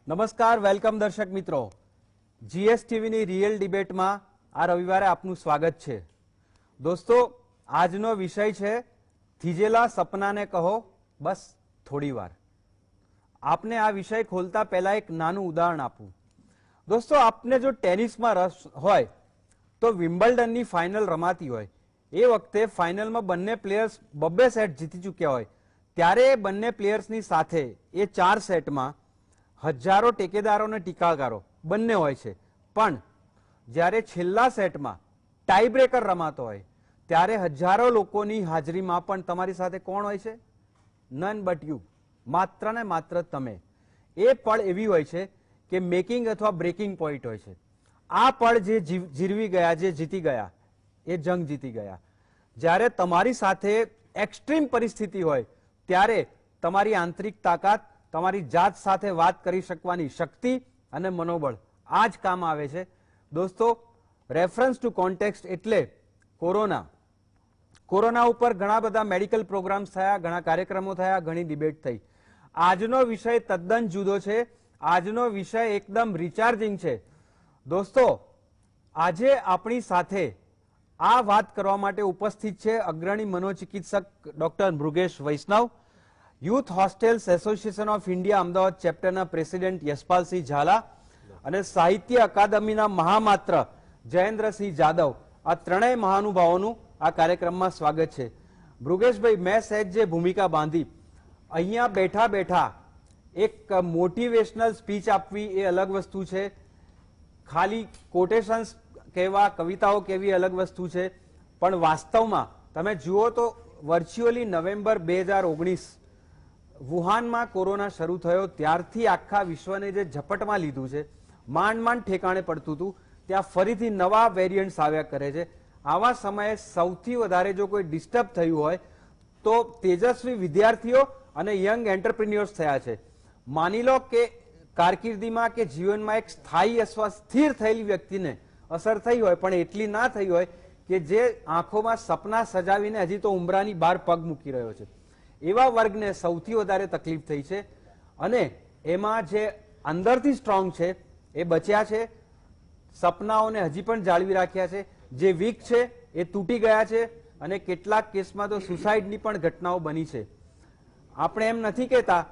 નમસ્કાર, વેલકમ દર્શક મિત્રો. જીએસટીવીની રિયલ ડિબેટમાં આ રવિવારે આપનું સ્વાગત છે. દોસ્તો, આજનો વિષય છે થીજેલા સપનાને કહો બસ થોડી વાર. આપને આ વિષય ખોલતા પહેલા એક નાનું ઉદાહરણ આપું. દોસ્તો, આપને જો ટેનિસમાં રસ હોય તો વિમ્બલ્ડનની ફાઇનલ રમાતી હોય, એ વખતે ફાઇનલમાં બંને પ્લેયર્સ બબ્બે સેટ જીતી ચૂક્યા હોય, ત્યારે એ બંને પ્લેયર્સની સાથે એ 4 સેટમાં હજારો ટેકેદારો અને ટીકાકારો બંને હોય છે. પણ જ્યારે છેલ્લા સેટમાં ટાઈ બ્રેકર રમાતો હોય ત્યારે હજારો લોકોની હાજરીમાં પણ તમારી સાથે કોણ હોય છે? નન બટ યુ, માત્ર ને માત્ર તમે. એ પળ એવી હોય છે કે મેકિંગ અથવા બ્રેકિંગ પોઈન્ટ હોય છે. આ પળ જે જીરવી ગયા, જે જીતી ગયા, એ જંગ જીતી ગયા. જ્યારે તમારી સાથે એક્સ્ટ્રીમ પરિસ્થિતિ હોય ત્યારે તમારી આંતરિક તાકાત, તમારી જાત સાથે વાત કરી શકવાની શક્તિ અને મનોબળ આ જ કામ આવે છે. દોસ્તો, રેફરન્સ ટુ કોન્ટેક્સ્ટ એટલે કોરોના ઉપર ઘણા બધા મેડિકલ પ્રોગ્રામ્સ થયા, ઘણા કાર્યક્રમો થયા, ઘણી ડિબેટ થઈ. આજનો વિષય તદ્દન જુદો છે. આજનો વિષય એકદમ રિચાર્જિંગ છે. દોસ્તો, આજે આપણી સાથે આ વાત કરવા માટે ઉપસ્થિત છે અગ્રણી મનોચિકિત્સક doctor Mrugesh Vaishnav, youth hostels association of India Ahmedabad ચેપ્ટરના પ્રેસિડેન્ટ યશપાલસિંહ ઝાલા અને સાહિત્ય અકાદમીના મહામાત્ર જયેન્દ્રસિંહ જાદવ. આ ત્રણેય મહાનુભાવોનું આ કાર્યક્રમમાં સ્વાગત છે. મૃગેશભાઈ, મેં સહેજ જે ભૂમિકા બાંધી, અહીંયા બેઠા બેઠા એક મોટિવેશનલ સ્પીચ આપવી એ અલગ વસ્તુ છે, ખાલી કોટેશન્સ કહેવા, કવિતાઓ કહેવી અલગ વસ્તુ છે. પણ વાસ્તવમાં તમે જુઓ તો વર્ચ્યુઅલી નવેમ્બર 2019 વુહાનમાં કોરોના શરૂ થયો ત્યારથી આખા વિશ્વને જે ઝપટમાં લીધું છે, માંડ માંડ ઠેકાણે પડતું હતું, ત્યાં ફરીથી નવા વેરિયન્ટ્સ આવ્યા કરે છે. આવા સમયે સૌથી વધારે જો કોઈ ડિસ્ટર્બ થયું હોય તો તેજસ્વી વિદ્યાર્થીઓ અને યંગ એન્ટરપ્રિન્યોર્સ થયા છે. માની લો કે કારકિર્દીમાં કે જીવનમાં એક સ્થાયી અથવા સ્થિર થયેલી વ્યક્તિને અસર થઈ હોય, પણ એટલી ના થઈ હોય કે જે આંખોમાં સપના સજાવીને હજી તો ઉંબરાની બહાર પગ મૂકી રહ્યો છે. એવા વર્ગને સૌથી વધારે તકલીફ થઈ છે. અને એમાં જે અંદરથી સ્ટ્રોંગ છે એ બચ્યા છે, સપનાઓને હજી પણ જાળવી રાખ્યા છે. જે વીક છે એ તૂટી ગયા છે અને કેટલાક કેસમાં તો સુસાઇડની પણ ઘટનાઓ બની છે. આપણે એમ નથી કહેતા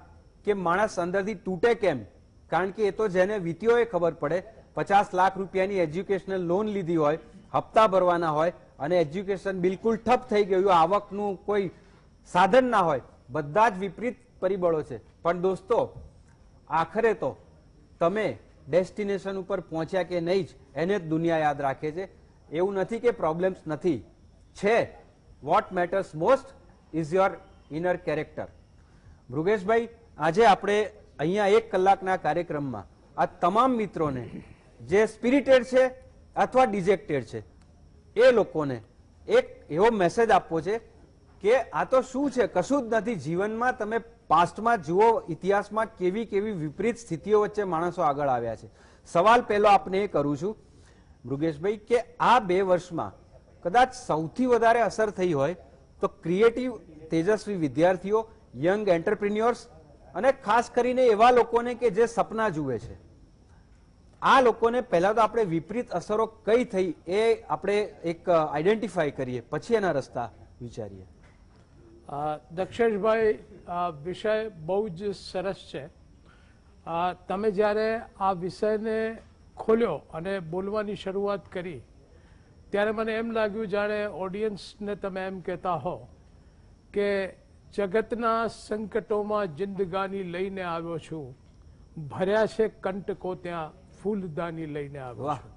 કે માણસ અંદરથી તૂટે કેમ, કારણ કે એ તો જેને વીત્યો એ ખબર પડે. 50 લાખ રૂપિયાની એજ્યુકેશનલ લોન લીધી હોય, હપ્તા ભરવાના હોય અને એજ્યુકેશન બિલકુલ ઠપ થઈ ગયું, આવકનું કોઈ સાધન ના હોય, બધા જ વિપરીત પરિબળો છે. પણ દોસ્તો, આખરે તો તમે ડેસ્ટિનેશન ઉપર પહોંચ્યા કે નહીં જ એને જ દુનિયા યાદ રાખે છે. એવું નથી કે પ્રોબ્લેમ્સ નથી, છે. What matters most is your inner character. મૃગેશભાઈ, આજે આપણે અહીંયા 1 કલાકના કાર્યક્રમમાં આ તમામ મિત્રોને જે સ્પિરિટેડ છે અથવા ડિજેક્ટેડ છે એ લોકોને એક એવો મેસેજ આપવો છે કે આ તો શું છે, કશું જ નથી જીવનમાં. તમે પાસ્ટમાં જુઓ, ઇતિહાસમાં કેવી કેવી વિપરીત સ્થિતિઓ વચ્ચે માણસો આગળ આવ્યા છે. સવાલ પહેલો આપને એ કરું છું મૃગેશભાઈ કે આ 2 વર્ષમાં કદાચ સૌથી વધારે અસર થઈ હોય તો ક્રિએટિવ તેજસ્વી વિદ્યાર્થીઓ, યંગ એન્ટરપ્રિન્યોર્સ અને ખાસ કરીને એવા લોકોને કે જે સપના જુએ છે, આ લોકોને પહેલા તો આપણે વિપરીત અસરો કઈ થઈ એ આપણે એક આઈડેન્ટિફાઈ કરીએ, પછી એના રસ્તા વિચારીએ. દક્ષેશભાઈ, વિષય બહુ જ સરસ છે. તમે જ્યારે આ વિષયને ખોલ્યો અને બોલવાની શરૂઆત કરી ત્યારે મને એમ લાગ્યું જાણે ઓડિયન્સને તમે એમ કહેતા હો કે જગતના સંકટોમાં જિંદગાની લઈને આવ્યો છું, ભર્યા છે કંટકો ત્યાં ફૂલદાની લઈને આવ્યો છું.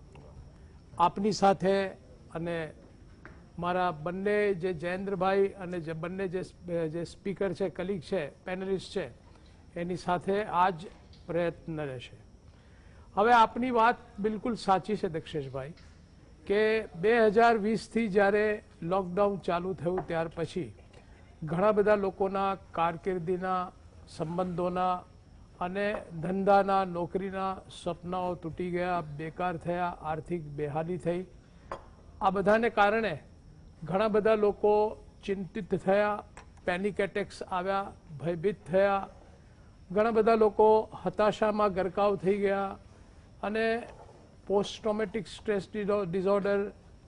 આપની સાથે અને મારા બંને જે જયેન્દ્રભાઈ અને જે બંને જે સ્પીકર છે, કલીગ છે, પેનલિસ્ટ છે, એની સાથે આ જ પ્રયત્ન રહેશે. હવે આપની વાત બિલકુલ સાચી છે દક્ષેશભાઈ કે 2020થી જ્યારે લોકડાઉન ચાલુ થયું ત્યાર પછી ઘણા બધા લોકોના કારકિર્દીના, સંબંધોના અને ધંધાના, નોકરીના સપનાઓ તૂટી ગયા, બેકાર થયા, આર્થિક બેહાલી થઈ. આ બધાને કારણે ઘણા બધા લોકો ચિંતિત થયા, પેનિક એટેક્સ આવ્યા, ભયભીત થયા, ઘણા બધા લોકો હતાશામાં ગરકાવ થઈ ગયા અને પોસ્ટ ટ્રોમેટિક સ્ટ્રેસ ડિસઓર્ડર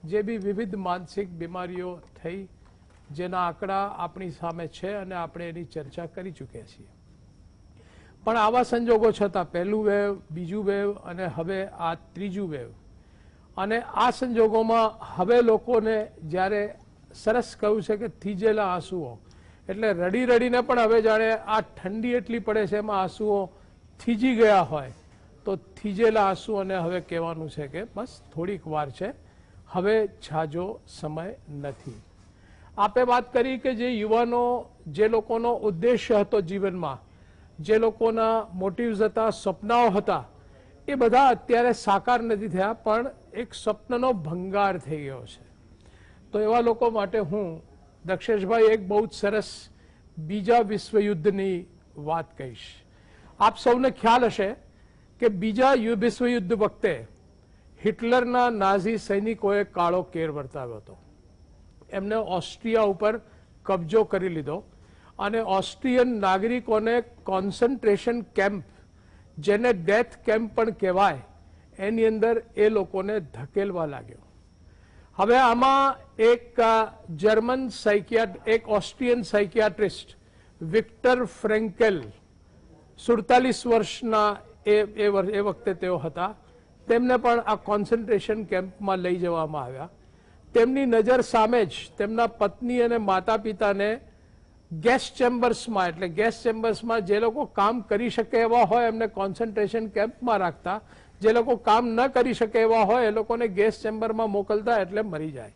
જે બી વિવિધ માનસિક બીમારીઓ થઈ, જેના આંકડા આપણી સામે છે અને આપણે એની ચર્ચા કરી ચૂક્યા છીએ. પણ આવા સંજોગો છતાં પહેલું વેવ, બીજું વેવ અને હવે આ ત્રીજું વેવ, અને આ સંજોગોમાં હવે લોકોને જ્યારે સરસ કહ્યું છે કે થીજેલા આંસુઓ, એટલે રડી રડીને પણ હવે જાણે આ ઠંડી એટલી પડે છે એમાં આંસુઓ થીજી ગયા હોય, તો થીજેલા આંસુઓને હવે કહેવાનું છે કે બસ થોડીક વાર છે, હવે ઝાઝો સમય નથી. આપે વાત કરી કે જે યુવાનો, જે લોકોનો ઉદ્દેશ્ય હતો જીવનમાં, જે લોકોના મોટિવ્સ હતા, સપનાઓ હતા, એ બધા અત્યારે સાકાર નથી થયા, પણ એક સ્વપ્નનો ભંગાર થઈ ગયો છે. તો એવા લોકો માટે હું, દક્ષેશભાઈ, એક બહુ જ સરસ બીજા વિશ્વયુદ્ધની વાત કહીશ. આપ સૌને ખ્યાલ હશે કે બીજા વિશ્વયુદ્ધ વખતે હિટલરના નાઝી સૈનિકોએ કાળો કેર વર્તાવ્યો હતો. એમને ઓસ્ટ્રિયા ઉપર કબજો કરી લીધો અને ઓસ્ટ્રિયન નાગરિકોને કોન્સન્ટ્રેશન કેમ્પ, જેને ડેથ કેમ્પ પણ કહેવાય, એની અંદર એ લોકોને ધકેલવા લાગ્યો. હવે આમાં એક જર્મન એક ઓસ્ટ્રિયન સાયકિયાટ્રિસ્ટ વિક્ટર ફ્રેન્કેલ, 47 વર્ષના એ વખતે તેઓ હતા, તેમને પણ આ કોન્સન્ટ્રેશન કેમ્પમાં લઈ જવામાં આવ્યા. તેમની નજર સામે જ તેમના પત્ની અને માતા પિતાને ગેસ ચેમ્બર્સમાં, એટલે ગેસ ચેમ્બર્સમાં જે લોકો કામ કરી શકે એવા હોય એમને કોન્સન્ટ્રેશન કેમ્પમાં રાખતા, જે લોકો કામ ન કરી શકે એવા હોય એ લોકોને ગેસ ચેમ્બરમાં મોકલતા, એટલે મરી જાય.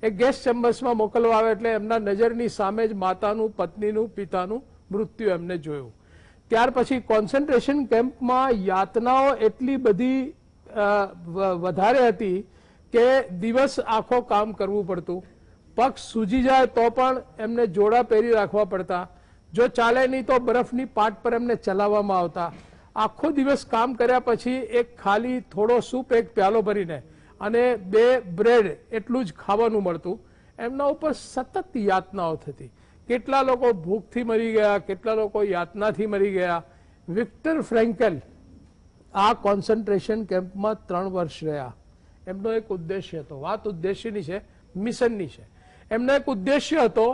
એ ગેસ ચેમ્બર્સમાં મોકલવા આવે એટલે એમના નજરની સામે જ માતાનું, પત્નીનું, પિતાનું મૃત્યુ એમને જોયું. ત્યાર પછી કોન્સન્ટ્રેશન કેમ્પમાં યાતનાઓ એટલી બધી વધારે હતી કે દિવસ આખો કામ કરવું પડતું, પગ સૂજી જાય તો પણ એમને જોડા પહેરી રાખવા પડતા, જો ચાલે નહીં તો બરફની પાટ પર એમને ચલાવવામાં આવતા. આખો દિવસ કામ કર્યા પછી એક ખાલી થોડો સૂપ, એક પ્યાલો ભરીને અને 2 બ્રેડ એટલું જ ખાવાનું મળતું. એમના ઉપર સતત યાતનાઓ થતી. કેટલા લોકો ભૂખથી મરી ગયા, કેટલા લોકો યાતનાથી મરી ગયા. વિક્ટર ફ્રેન્કેલ આ કોન્સન્ટ્રેશન કેમ્પમાં 3 વર્ષ રહ્યા. એમનો એક ઉદ્દેશ્ય હતો, વાત ઉદ્દેશ્યની છે, મિશનની છે. એમનો એક ઉદ્દેશ્ય હતો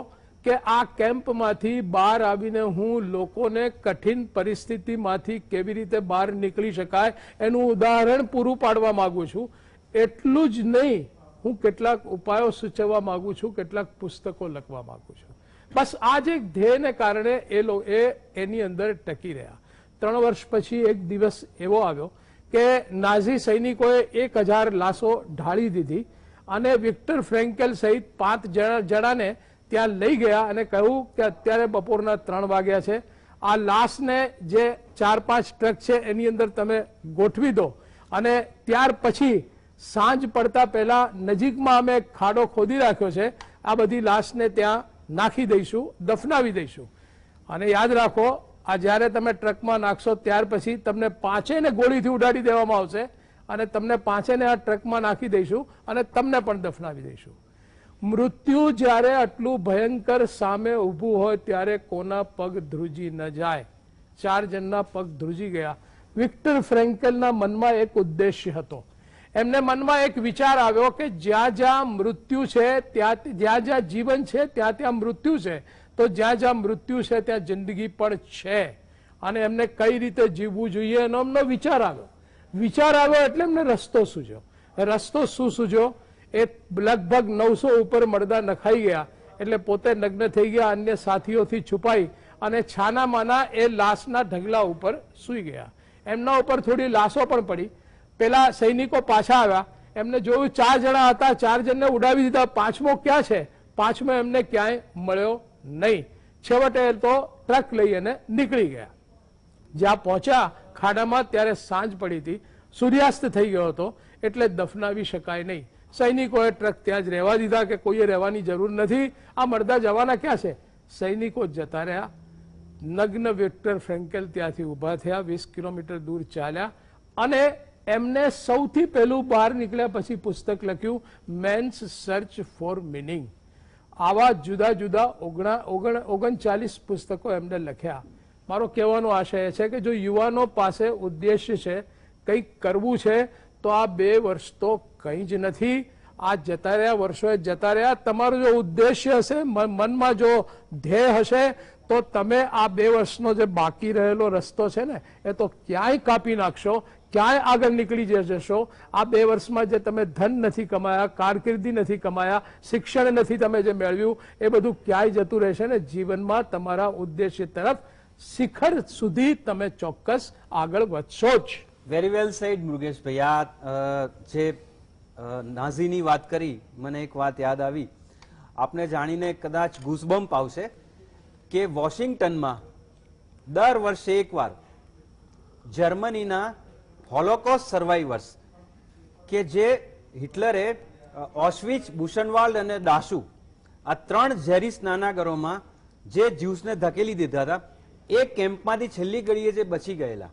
કે આ કેમ્પમાંથી બહાર આવીને હું લોકોને કઠિન પરિસ્થિતિમાંથી કેવી રીતે બહાર નીકળી શકાય એનું ઉદાહરણ પૂરું પાડવા માંગુ છું. એટલું જ નહીં, હું કેટલાક ઉપાયો સૂચવવા માંગુ છું, કેટલાક પુસ્તકો લખવા માંગુ છું. બસ આ જ એક ધ્યેયને કારણે એ એની અંદર ટકી રહ્યા. 3 વર્ષ પછી એક દિવસ એવો આવ્યો કે નાઝી સૈનિકોએ 1000 લાશો ઢાળી દીધી અને વિક્ટર ફ્રેન્કેલ સહિત 5 જણાને ત્યાં લઈ ગયા અને કહ્યું કે અત્યારે બપોરના 3 વાગ્યા છે, આ લાશને જે 4-5 ટ્રક છે એની અંદર તમે ગોઠવી દો અને ત્યાર પછી સાંજ પડતા પહેલા નજીકમાં અમે ખાડો ખોદી રાખ્યો છે, આ બધી લાશને ત્યાં નાખી દઈશું, દફનાવી દઈશું. અને યાદ રાખો, આ જ્યારે તમે ટ્રકમાં નાખશો ત્યાર પછી તમને 5ને ગોળીથી ઉડાડી દેવામાં આવશે અને તમને 5ને આ ટ્રકમાં નાખી દઈશું અને તમને પણ દફનાવી દઈશું. મૃત્યુ જ્યારે આટલું ભયંકર સામે ઊભું હોય ત્યારે કોના પગ ધ્રુજી ન જાય. 4 જણના પગ ધ્રુજી ગયા. વિક્ટર ફ્રેન્કેલના મનમાં એક ઉદ્દેશ્ય હતો. એમને મનમાં એક વિચાર આવ્યો કે જ્યાં જ્યાં મૃત્યુ છે, જ્યાં જ્યાં જીવન છે ત્યાં ત્યાં મૃત્યુ છે, તો જ્યાં જ્યાં મૃત્યુ છે ત્યાં જિંદગી પણ છે અને એમને કઈ રીતે જીવવું જોઈએ એનો એમનો વિચાર આવ્યો. વિચાર આવ્યો એટલે એમને રસ્તો સૂજ્યો. રસ્તો શું સૂજ્યો? એ લગભગ 900 ઉપર મરદા નખાઈ ગયા એટલે પોતે નગ્ન થઈ ગયા, અન્ય સાથીઓથી છુપાઈ અને છાના માના એ લાશના ઢગલા ઉપર સૂઈ ગયા. એમના ઉપર થોડી લાશો પણ પડી. પેલા સૈનિકો પાછા આવ્યા, એમને જોયું 4 જણા હતા, 4 જણને ઉડાવી દીધા, 5મો ક્યાં છે? 5મો એમને ક્યાંય મળ્યો નહીં. છેવટે તો ટ્રક લઈ અને નીકળી ગયા. જ્યાં પહોંચ્યા ખાડામાં ત્યારે સાંજ પડી હતી, સૂર્યાસ્ત થઈ ગયો હતો એટલે દફનાવી શકાય નહીં. સૈનિકોએ ટ્રક ત્યાં જ રહેવા દીધા કે કોઈએ રહેવાની જરૂર નથી, આ મરદા જવાના ક્યાં છે? સૈનિકો જતા રહ્યા. નગ્ન વિક્ટર ફ્રેન્કેલ ત્યાંથી ઊભા થયા, 20 કિલોમીટર દૂર ચાલ્યા અને એમને સૌથી પહેલું બહાર નીકળ્યા પછી પુસ્તક લખ્યું, મેન્સ સર્ચ ફોર મિનિંગ. આવા જુદા જુદા 39 પુસ્તકો એમને લખ્યા મારો કહેવાનો આશય એ છે કે જો યુવાનો પાસે ઉદ્દેશ્ય છે, કંઈક કરવું છે, તો આ 2 વર્ષ તો કંઈ જ નથી. આ જતા રહ્યા વર્ષોએ જતા રહ્યા. તમારું જો ઉદ્દેશ્ય હશે, મનમાં જો ધ્યેય હશે, તો તમે આ 2 વર્ષનો જે બાકી રહેલો રસ્તો છે ને એ તો ક્યાંય કાપી નાખશો, ક્યાંય આગળ નીકળી જશો. આ 2 વર્ષમાં જે તમે ધન નથી કમાયા, કારકિર્દી નથી કમાયા, શિક્ષણ નથી તમે જે મેળવ્યું, એ બધું ક્યાંય જતું રહેશે ને જીવનમાં તમારા ઉદ્દેશ્ય તરફ શિખર સુધી તમે ચોક્કસ આગળ વધશો જ. વેરી વેલ સેડ મૃગેશભાઈ. આ જે નાઝીની વાત કરી, મને એક વાત યાદ આવી. આપને જાણીને કદાચ ગુઝબમ્પ આવશે કે વોશિંગ્ટનમાં દર વર્ષે એકવાર જર્મનીના હોલોકોસ્ટ સર્વાઈવર્સ કે જે હિટલરે ઓશવિચ, બુશનવાલ્ડ અને દાશુ આ 3 ઝેરી સ્નાનાગરોમાં જે જ્યુસને ધકેલી દીધા હતા, એ કેમ્પમાંથી છેલ્લી ઘડીએ જે બચી ગયેલા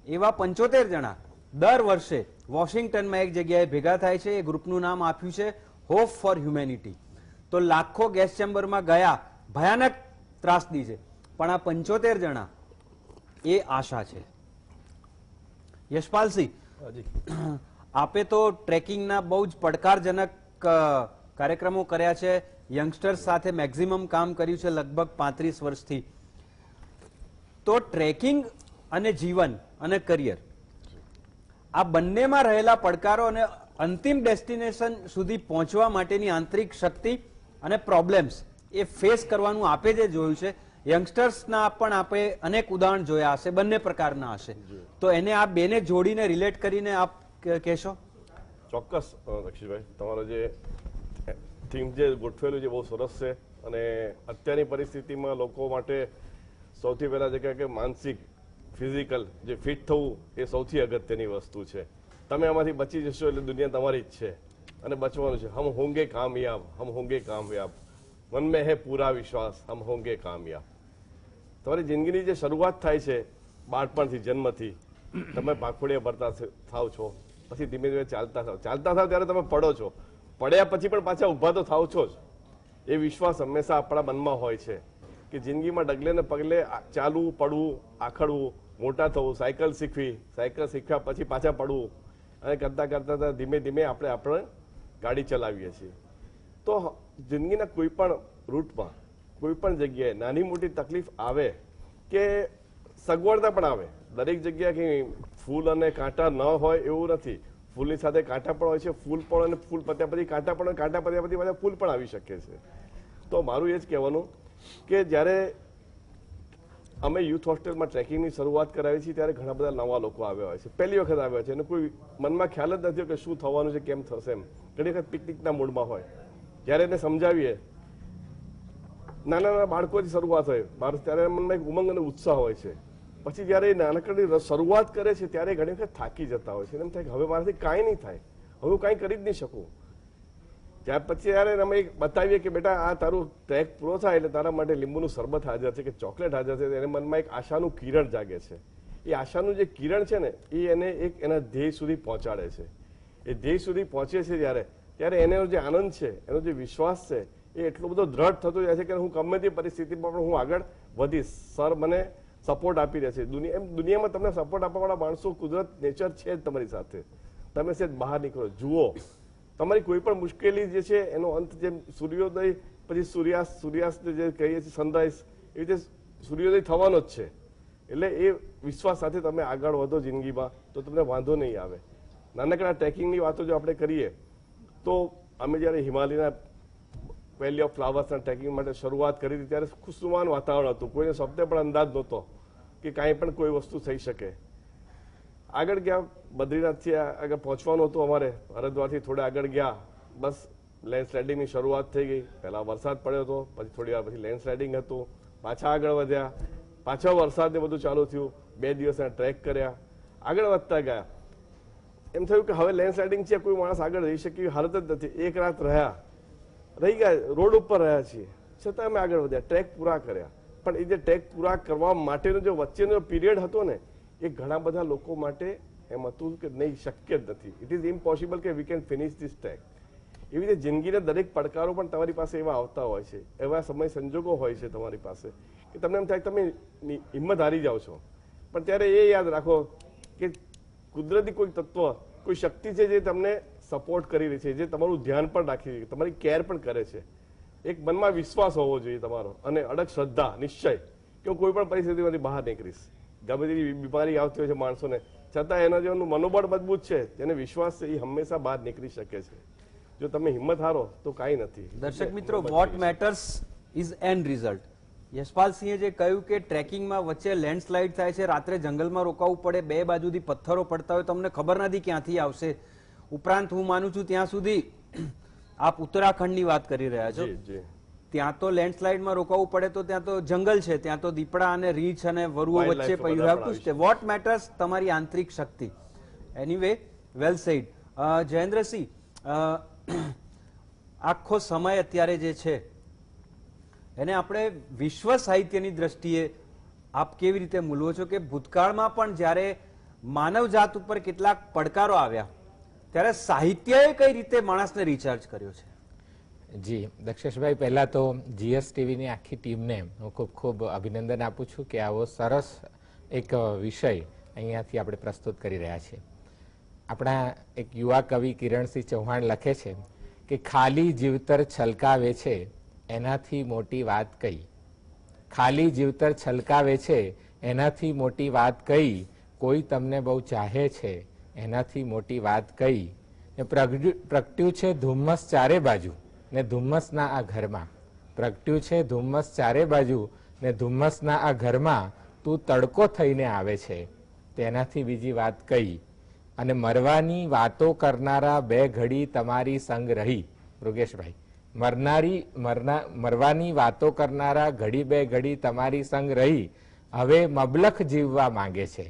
એવા 75 જણા દર વર્ષે વોશિંગ્ટનમાં એક જગ્યાએ ભેગા થાય છે. એ ગ્રુપનું નામ આપ્યું છે હોપ ફોર હ્યુમેનિટી. તો લાખો ગેસ ચેમ્બરમાં ગયા, ભયાનક ત્રાસદી છે, પણ આ 75 જણા એ આશા છે. યશપાલસિંહ, આપે તો ટ્રેકિંગના બહુ જ પડકારજનક કાર્યક્રમો કર્યા છે, યંગસ્ટર્સ સાથે મેક્સિમમ કામ કર્યું છે લગભગ 35 વર્ષથી. તો ટ્રેકિંગ અને જીવન અને કરિયર, આ બંનેમાં રહેલા પડકારો અને અંતિમ ડેસ્ટિનેશન સુધી પહોંચવા માટેની આંતરિક શક્તિ અને પ્રોબ્લેમ્સ એ ફેસ કરવાનું આપે જે જોયું છે, યંગસ્ટર્સના પણ આપે અનેક ઉદાહરણ જોયા હશે, બંને પ્રકારના હશે. તો એને આ બેને જોડીને રિલેટ કરીને આપ કહેશો? ચોક્કસ રક્ષિતભાઈ, તમારો જે થીમ જે ગોઠવેલું છે બહુ સરસ છે. અને અત્યારની પરિસ્થિતિમાં લોકો માટે સૌથી પહેલા જે કે માનસિક, ફિઝિકલ જે ફિટ થવું એ સૌથી અગત્યની વસ્તુ છે. તમે આમાંથી બચી જશો એટલે દુનિયા તમારી જ છે અને બચવાનું છે. હમ હોંગે કામયાબ, હમ હોંગે કામયાબ, મન મેં હે પૂરા વિશ્વાસ, હમ હોંગે કામયાબ. તમારી જિંદગીની જે શરૂઆત થાય છે બાળપણથી, જન્મથી, તમે ભાખોડિયા ભરતા થાવ છો, પછી ધીમે ધીમે ચાલતા થાવ ત્યારે તમે પડો છો, પડ્યા પછી પણ પાછા ઊભા તો થાવ છો જ. એ વિશ્વાસ હંમેશા આપણા મનમાં હોય છે કે જિંદગીમાં ડગલે ને પગલે ચાલવું, પડવું, આખડવું, મોટા થવું, સાયકલ શીખ્યા પછી પાછા પડવું, અને કરતા કરતા ધીમે ધીમે આપણે ગાડી ચલાવીએ છીએ. તો જિંદગીના કોઈ પણ રૂટમાં, કોઈ પણ જગ્યાએ નાની મોટી તકલીફ આવે કે સગવડતા પણ આવે. દરેક જગ્યા કે ફૂલ અને કાંટા ન હોય એવું નથી. ફૂલની સાથે કાંટા પણ હોય છે, ફૂલ પણ, અને ફૂલ પત્યા પછી કાંટા પણ, કાંટા પત્યા પછી પાછા ફૂલ પણ આવી શકે છે. તો મારું એ જ કહેવાનું કે જ્યારે અમે યુથ હોસ્ટેલમાં ટ્રેકિંગની શરૂઆત કરાવી છીએ ત્યારે ઘણા બધા નવા લોકો આવ્યા હોય છે, પહેલી વખત આવ્યા છે, અને કોઈ મનમાં ખ્યાલ જ નથી કે શું થવાનું છે, કેમ થશે એમ. ઘણી વખત પિકનિકના મૂડમાં હોય. જ્યારે એને સમજાવીએ, નાના નાના બાળકોથી શરૂઆત હોય ત્યારે મનમાં એક ઉમંગ અને ઉત્સાહ હોય છે. પછી જ્યારે નાનકડી શરૂઆત કરે છે ત્યારે ઘણી વખત થાકી જતા હોય છે, એમ થાય કે હવે મારાથી કાંઈ નહીં થાય, હવે હું કાંઈ કરી જ નહીં શકું. ત્યાર પછી યારે અમે બતાવીએ કે બેટા આ તારું ટ્રેક પૂરો થાય એટલે તારા માટે લીંબુનું શરબત હાજર છે કે ચોકલેટ હાજર છે, એને મનમાં એક આશાનું કિરણ જાગે છે. એ આશાનું જે કિરણ છે ને એ એને એક એના ધ્યેય સુધી પહોંચાડે છે. એ ધ્યેય સુધી પહોંચે છે ત્યારે એનો જે આનંદ છે, એનો જે વિશ્વાસ છે એ એટલો બધો દ્રઢ થતો જાય છે કે હું ગમે તે પરિસ્થિતિમાં પણ હું આગળ વધીશ. સર મને સપોર્ટ આપી રહે છે. દુનિયામાં તમને સપોર્ટ આપવાવાળા માણસો, કુદરત, નેચર છે જ તમારી સાથે. તમે સેજ બહાર નીકળો, જુઓ, તમારી કોઈ પણ મુશ્કેલી જે છે એનો અંત જેમ સૂર્યોદય પછી સૂર્યાસ્ત જે કહીએ છીએ સનરાઈઝ, એ રીતે સૂર્યોદય થવાનો જ છે. એટલે એ વિશ્વાસ સાથે તમે આગળ વધો જિંદગીમાં તો તમને વાંધો નહીં આવે. નાનકડા ટ્રેકિંગની વાતો જો આપણે કરીએ તો અમે જ્યારે હિમાલયના વેલી ઓફ ફ્લાવર્સના ટ્રેકિંગ માટે શરૂઆત કરી હતી ત્યારે ખુશનુમાન વાતાવરણ હતું. કોઈને શબ્દે પણ અંદાજ નહોતો કે કાંઈ પણ કોઈ વસ્તુ થઈ શકે. આગળ ગયા, બદ્રીનાથથી આગળ પહોંચવાનું હતું અમારે. હરિદ્વારથી થોડા આગળ ગયા, બસ લેન્ડસ્લાઇડિંગની શરૂઆત થઈ ગઈ. પહેલા વરસાદ પડ્યો હતો, પછી થોડી વાર પછી લેન્ડસ્લાઇડિંગ હતું. પાછા આગળ વધ્યા, પાછા વરસાદને બધું ચાલુ થયું. 2 દિવસના ટ્રેક કર્યા, આગળ વધતા ગયા. એમ થયું કે હવે લેન્ડસ્લાઇડિંગ છે, કોઈ માણસ આગળ રહી શકે એવી હાલત જ નથી. એક રાત રહી ગયા, રોડ ઉપર રહ્યા છીએ, છતાં અમે આગળ વધ્યા, ટ્રેક પૂરા કર્યા. પણ એ જે ટ્રેક પૂરા કરવા માટેનો જે વચ્ચેનો પીરિયડ હતો ને એ ઘણા બધા લોકો માટે એમ હતું કે નહીં, શક્ય જ નથી. ઇટ ઇઝ ઇમ્પોસિબલ કે we can finish this track. એવી રીતે જિંદગીના દરેક પડકારો પણ તમારી પાસે એવા આવતા હોય છે, એવા સમય સંજોગો હોય છે તમારી પાસે કે તમને એમ થાય તમે હિંમત હારી જાઓ છો, પણ ત્યારે એ યાદ રાખો કે કુદરતી કોઈ તત્વ, કોઈ શક્તિ છે જે તમને સપોર્ટ કરી રહી છે, જે તમારું ધ્યાન પણ રાખી રહી છે, તમારી કેર પણ કરે છે. એક મનમાં વિશ્વાસ હોવો જોઈએ તમારો અને અડગ શ્રદ્ધા, નિશ્ચય કે હું કોઈ પણ પરિસ્થિતિમાંથી બહાર નીકળીશ. ગમે તેવી બીમારી આવતી હોય છે માણસોને, છતાં એના જેનું મનોબળ મજબૂત છે, તેને વિશ્વાસ છે, એ હંમેશા બહાર નીકળી શકે છે. જો તમે હિંમત હારો તો કાંઈ નથી. દર્શક મિત્રો, what matters is end result. યશપાલસિંહે જે કહ્યું કે ટ્રેકિંગમાં વચ્ચે લેન્ડસ્લાઇડ થાય છે, રાત્રે જંગલમાં રોકાવું પડે, બે બાજુથી પથ્થરો પડતા હોય, તમને ખબર નથી ક્યાંથી આવશે. ઉપરાંત હું માનું છું ત્યાં સુધી આપ ઉત્તરાખંડની વાત કરી રહ્યા છો, ત્યાં તો લેન્ડસ્લાઇડમાં રોકાવું પડે તો ત્યાં તો જંગલ છે, ત્યાં તો દીપડા અને રીંછ અને વરુઓ વચ્ચે you have to stay. What matters તમારી આંતરિક શક્તિ. Anyway, well said. જયેન્દ્રસિંહ, આખો સમય અત્યારે જે છે એને આપણે વિશ્વ સાહિત્યની દ્રષ્ટિએ આપ કેવી રીતે મૂલવો છો કે ભૂતકાળમાં પણ જ્યારે માનવજાત ઉપર કેટલાક પડકારો આવ્યા ત્યારે સાહિત્યએ કઈ રીતે માણસને રિચાર્જ કર્યો છે? જી દક્ષેશભાઈ, પહેલા તો જીએસટીવીની આખી ટીમને હું ખૂબ ખૂબ અભિનંદન આપું છું કે આવો સરસ એક વિષય અહીંયાથી આપણે પ્રસ્તુત કરી રહ્યા છીએ. આપણા એક યુવા કવિ કિરણસિંહ ચૌહાણ લખે છે કે ખાલી જીવતર છલકાવે છે એનાથી મોટી વાત કઈ, ખાલી જીવતર છલકાવે છે એનાથી મોટી વાત કઈ, કોઈ તમને બહુ ચાહે છે એનાથી મોટી વાત કઈ, ને પ્રગટ્યું છે ધુમ્મસ ચારે બાજુ ને ધુમ્મસના આ ઘરમાં, પ્રગટ્યું છે ધુમ્મસ ચારે બાજુ ને ધુમ્મસના આ ઘરમાં, તું તડકો થઈને આવે છે તેનાથી બીજી વાત કઈ, અને મરવાની વાતો કરનારા બે ઘડી તમારી સંગ રહી. મૃગેશભાઈ, મરવાની વાતો કરનારા ઘડી બે ઘડી તમારી સંગ રહી, હવે મબલખ જીવવા માંગે છે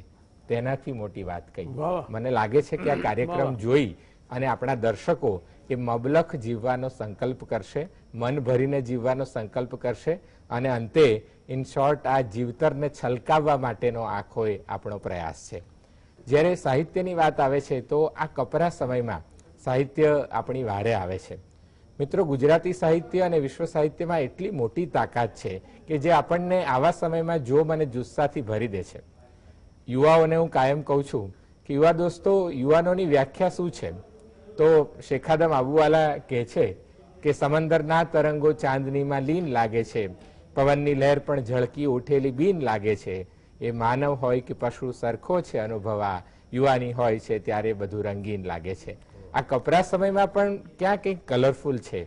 તેનાથી મોટી વાત કઈ. મને લાગે છે કે આ કાર્યક્રમ જોઈ અને આપણા દર્શકો એ મબલખ જીવવાનો સંકલ્પ કરશે, મન ભરીને જીવવાનો સંકલ્પ કરશે અને અંતે ઇન શોર્ટ આ જીવતરને છલકાવવા માટેનો આખો આપણો પ્રયાસ છે. જ્યારે સાહિત્યની વાત આવે છે તો આ કપરા સમયમાં સાહિત્ય આપણી વારે આવે છે. મિત્રો, ગુજરાતી સાહિત્ય અને વિશ્વ સાહિત્યમાં એટલી મોટી તાકાત છે કે જે આપણને આવા સમયમાં જોમ અને જુસ્સાથી ભરી દે છે. યુવાઓને હું કાયમ કહું છું કે યુવા દોસ્તો, યુવાનોની વ્યાખ્યા શું છે? તો શેખાદમ આબુવાલા કહે છે કે સમંદરના તરંગો ચાંદનીમાં લીન લાગે છે, પવનની લહેર પણ ઝળકી ઉઠેલી બીન લાગે છે, એ માનવ હોય કે પશુ સરખો છે અનુભવા, યુવાની હોય છે ત્યારે બધું રંગીન લાગે છે. આ કપરા સમયમાં પણ ક્યાં કંઈક કલરફુલ છે